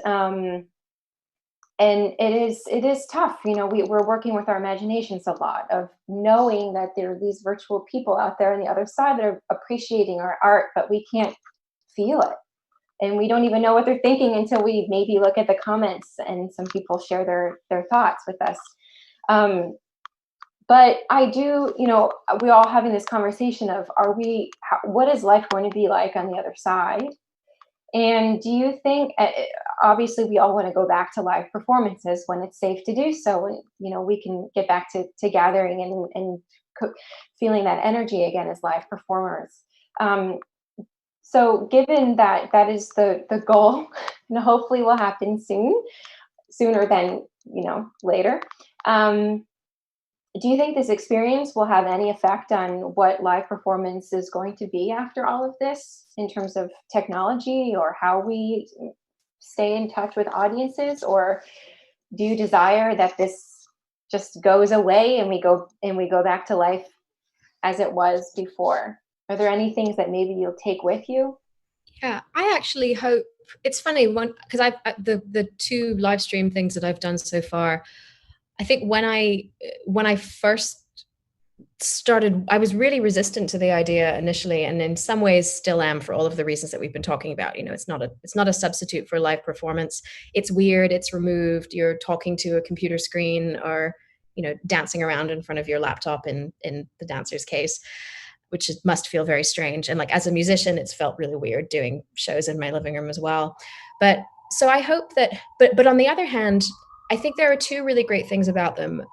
it is tough. We're working with our imaginations a lot, of knowing that there are these virtual people out there on the other side that are appreciating our art, but we can't feel it. And we don't even know what they're thinking until we maybe look at the comments and some people share their thoughts with us. But I do, we're all having this conversation of, what is life going to be like on the other side? And do you think, obviously we all want to go back to live performances when it's safe to do so, and, we can get back to gathering and feeling that energy again as live performers. So given that is the goal, and hopefully will happen sooner than, later. do you think this experience will have any effect on what live performance is going to be after all of this in terms of technology or how we stay in touch with audiences? Or do you desire that this just goes away and we go back to life as it was before? Are there any things that maybe you'll take with you? Yeah, I actually hope it's funny because the two live stream things that I've done so far. I think when I first started, I was really resistant to the idea initially, and in some ways still am for all of the reasons that we've been talking about. It's not a substitute for live performance. It's weird, it's removed, you're talking to a computer screen or dancing around in front of your laptop in the dancer's case, which must feel very strange. And like as a musician, it's felt really weird doing shows in my living room as well. But so I hope that, but on the other hand, I think there are two really great things about them.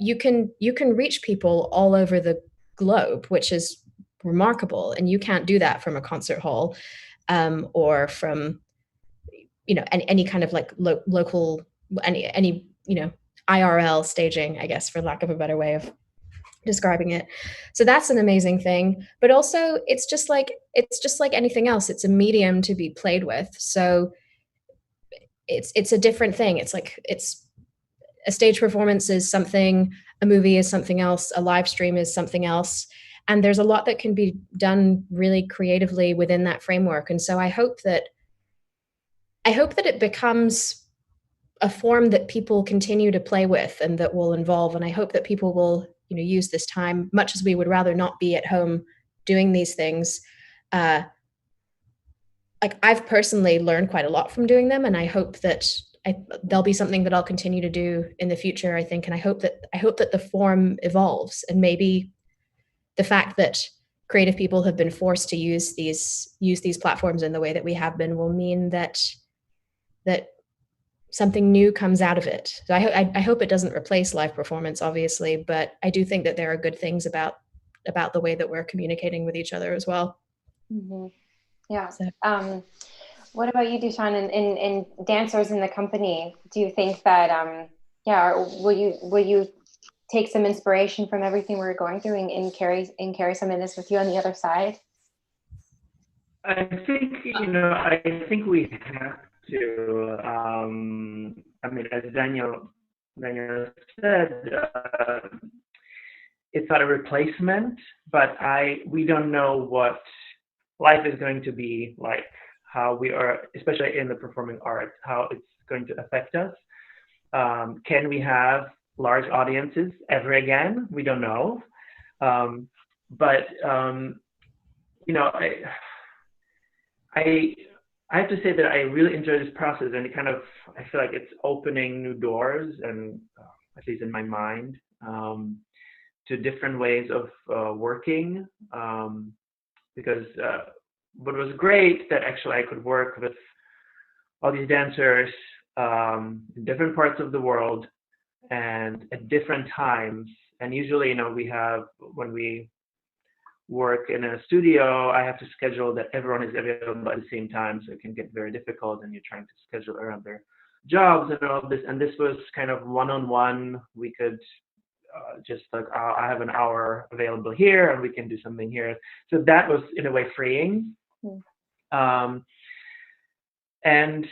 You can reach people all over the globe, which is remarkable, and you can't do that from a concert hall, or from any kind of like local any IRL staging, I guess, for lack of a better way of describing it. So that's an amazing thing. But also, it's just like anything else. It's a medium to be played with. So it's a different thing. It's a stage performance is something, a movie is something else, a live stream is something else. And there's a lot that can be done really creatively within that framework. And so I hope that it becomes a form that people continue to play with and that will involve. And I hope that people will, use this time, much as we would rather not be at home doing these things. Like I've personally learned quite a lot from doing them, and I hope that there'll be something that I'll continue to do in the future, I think. And I hope that the form evolves, and maybe the fact that creative people have been forced to use these platforms in the way that we have been will mean that something new comes out of it. So I hope it doesn't replace live performance, obviously, but I do think that there are good things about the way that we're communicating with each other as well. Mm-hmm. Yeah. So. What about you, Dushan, and dancers in the company? Do you think that, will you take some inspiration from everything we're going through and carry some of this with you on the other side? I think we have to. I mean, as Daniel said, it's not a replacement, but we don't know what life is going to be like, how we are, especially in the performing arts, how it's going to affect us. Can we have large audiences ever again? We don't know. I have to say that I really enjoy this process, and I feel like it's opening new doors, and at least in my mind, to different ways of working. Because what was great that actually I could work with all these dancers in different parts of the world and at different times. And usually, when we work in a studio, I have to schedule that everyone is available at the same time, so it can get very difficult, and you're trying to schedule around their jobs and all of this. And this was kind of one-on-one. We could just like, I have an hour available here, and we can do something here. So that was in a way freeing. And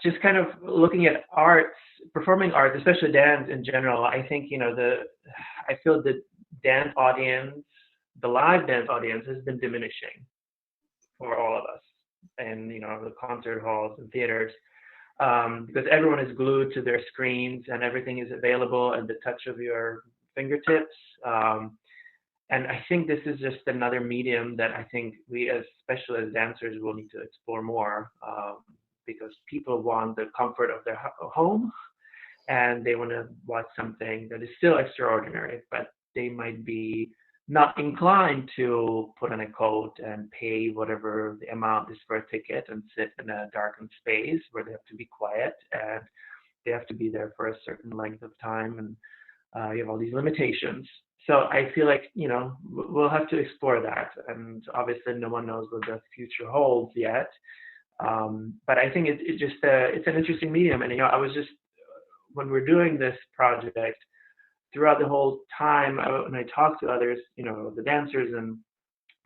just kind of looking at arts, performing arts, especially dance in general, I think, I feel the dance audience, the live dance audience has been diminishing for all of us, and the concert halls and theaters, because everyone is glued to their screens and everything is available at the touch of your fingertips. And I think this is just another medium that I think we, especially as dancers, will need to explore more, because people want the comfort of their home, and they want to watch something that is still extraordinary, but they might be not inclined to put on a coat and pay whatever the amount is for a ticket and sit in a darkened space where they have to be quiet and they have to be there for a certain length of time, and you have all these limitations. So I feel like, we'll have to explore that, and obviously no one knows what the future holds yet. But I think it's an interesting medium. And I was just, when we're doing this project, throughout the whole time, when I talked to others, you know, the dancers and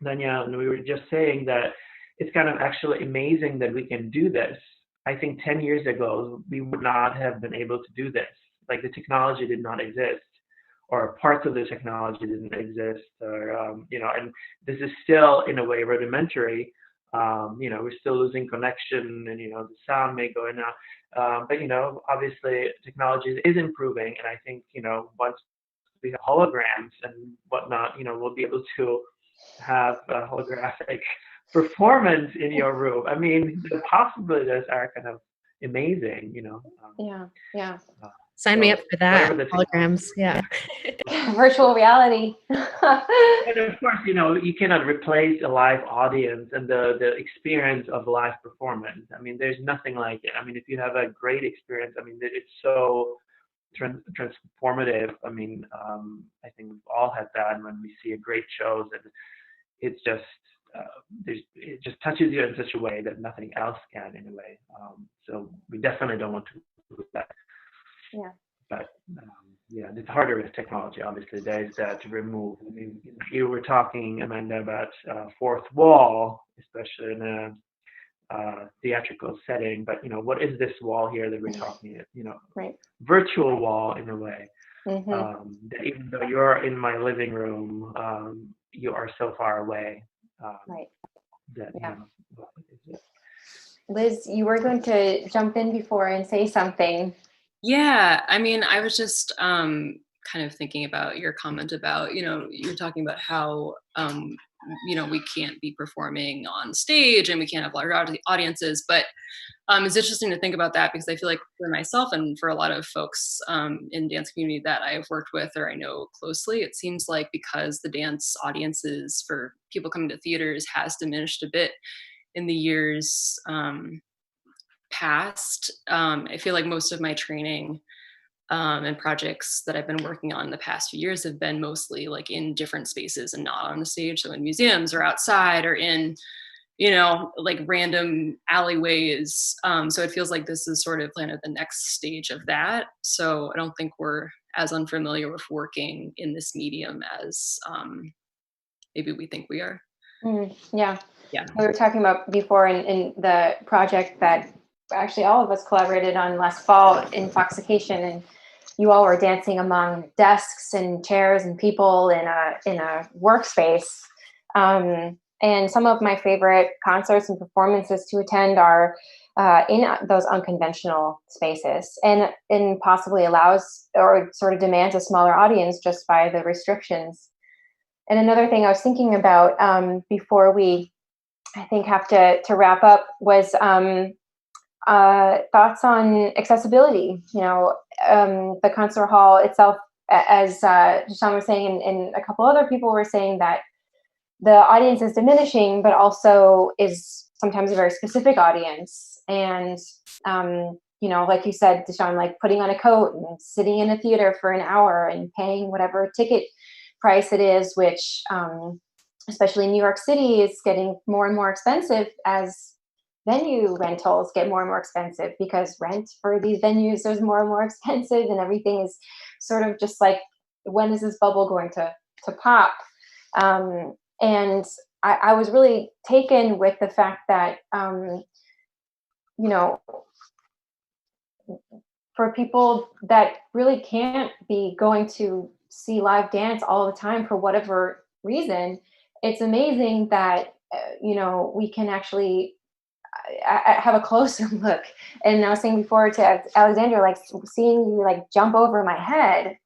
Danielle, and we were just saying that it's kind of actually amazing that we can do this. I think 10 years ago, we would not have been able to do this. Like the technology did not exist, or parts of the technology didn't exist, or, you know, and this is still in a way rudimentary. You know, we're still losing connection and, you know, the sound may go in and out. But, you know, obviously technology is improving. And I think, you know, once we have holograms and whatnot, you know, we'll be able to have a holographic performance in your room. I mean, the possibilities are kind of amazing, you know. Yeah. Uh, Sign me so up for that. whatever the Holograms. Yeah. Virtual reality. and of course, you know, you cannot replace a live audience and the experience of live performance. I mean, there's nothing like it. I mean, if you have a great experience, I mean, it's so transformative. I mean, I think we've all had that when we see a great shows, and it's just it just touches you in such a way that nothing else can, in a way. So we definitely don't want to lose that. Yeah. But yeah, it's harder with technology. Obviously, there's that to remove. I mean, you were talking, Amanda, about fourth wall, especially in a theatrical setting. But you know, what is this wall here that we're talking? You know, Right. virtual wall in a way. Mm-hmm. That even though you're in my living room, you are so far away. Right. That, Yeah. you know, what is it? Liz, you were going to jump in before and say something. Yeah, I mean, I was just kind of thinking about your comment about, you know, you're talking about how, you know, we can't be performing on stage and we can't have large audiences, but it's interesting to think about that because I feel like for myself and for a lot of folks in dance community that I've worked with or I know closely, it seems like because the dance audiences for people coming to theaters has diminished a bit in the years past. I feel like most of my training and projects that I've been working on the past few years have been mostly like in different spaces and not on the stage. So in museums or outside or in, you know, like random alleyways. So it feels like this is sort of kind of the next stage of that. So I don't think we're as unfamiliar with working in this medium as maybe we think we are. Yeah. Yeah. We were talking about before in the project that actually all of us collaborated on last fall, Infoxication, and you all were dancing among desks and chairs and people in a workspace. And some of my favorite concerts and performances to attend are in those unconventional spaces, and possibly allows or sort of demands a smaller audience just by the restrictions. And another thing I was thinking about before we, I think, have to wrap up was thoughts on accessibility. You know, the concert hall itself, as Deshaun was saying, and a couple other people were saying, that the audience is diminishing, but also is sometimes a very specific audience. And you know, like you said, Deshaun, like putting on a coat and sitting in a theater for an hour and paying whatever ticket price it is, which especially in New York City is getting more and more expensive as venue rentals get more and more expensive, because rent for these venues is more and more expensive, and everything is sort of just like, when is this bubble going to pop? And I was really taken with the fact that you know, for people that really can't be going to see live dance all the time for whatever reason, it's amazing that you know, we can actually have a closer look. And I was saying before to Alexandra, like seeing you like jump over my head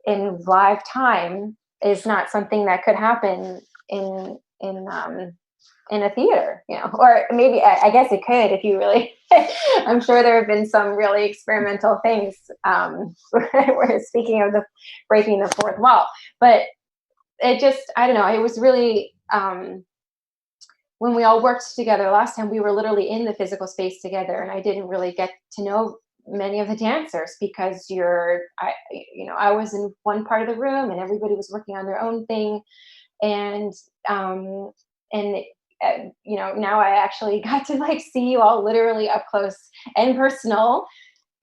in live time is not something that could happen in a theater, you know, or maybe I guess it could if you really. I'm sure there have been some really experimental things. We're speaking of the breaking the fourth wall, but it just, I don't know. It was really when we all worked together last time, we were literally in the physical space together, and I didn't really get to know many of the dancers because you know, I was in one part of the room and everybody was working on their own thing, and you know, now I actually got to like see you all literally up close and personal,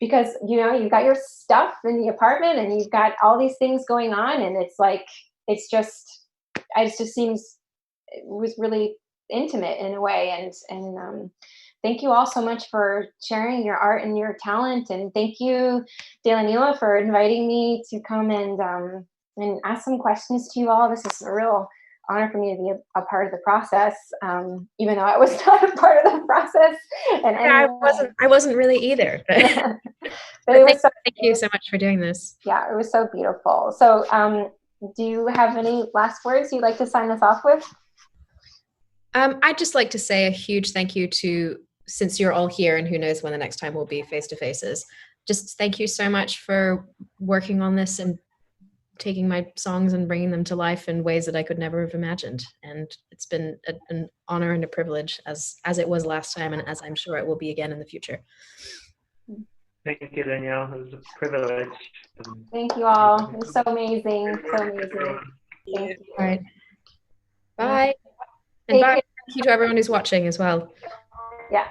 because you've got your stuff in the apartment and you've got all these things going on, and it's like it just seems it was really intimate in a way. And thank you all so much for sharing your art and your talent, and thank you, Delanila, for inviting me to come and ask some questions to you all. This is a real honor for me to be a part of the process, even though I was not a part of the process. And Yeah, I wasn't really either. But it was thank you so much for doing this. Yeah, it was so beautiful. So do you have any last words you'd like to sign us off with? I'd just like to say a huge thank you to, since you're all here and who knows when the next time we'll be face to faces, just thank you so much for working on this and taking my songs and bringing them to life in ways that I could never have imagined. And it's been an honor and a privilege, as it was last time, and as I'm sure it will be again in the future. Thank you, Danielle. It was a privilege. Thank you all. It was so amazing. So amazing. Thank you. All right. Bye. And bye. Thank you to everyone who's watching as well. Yeah.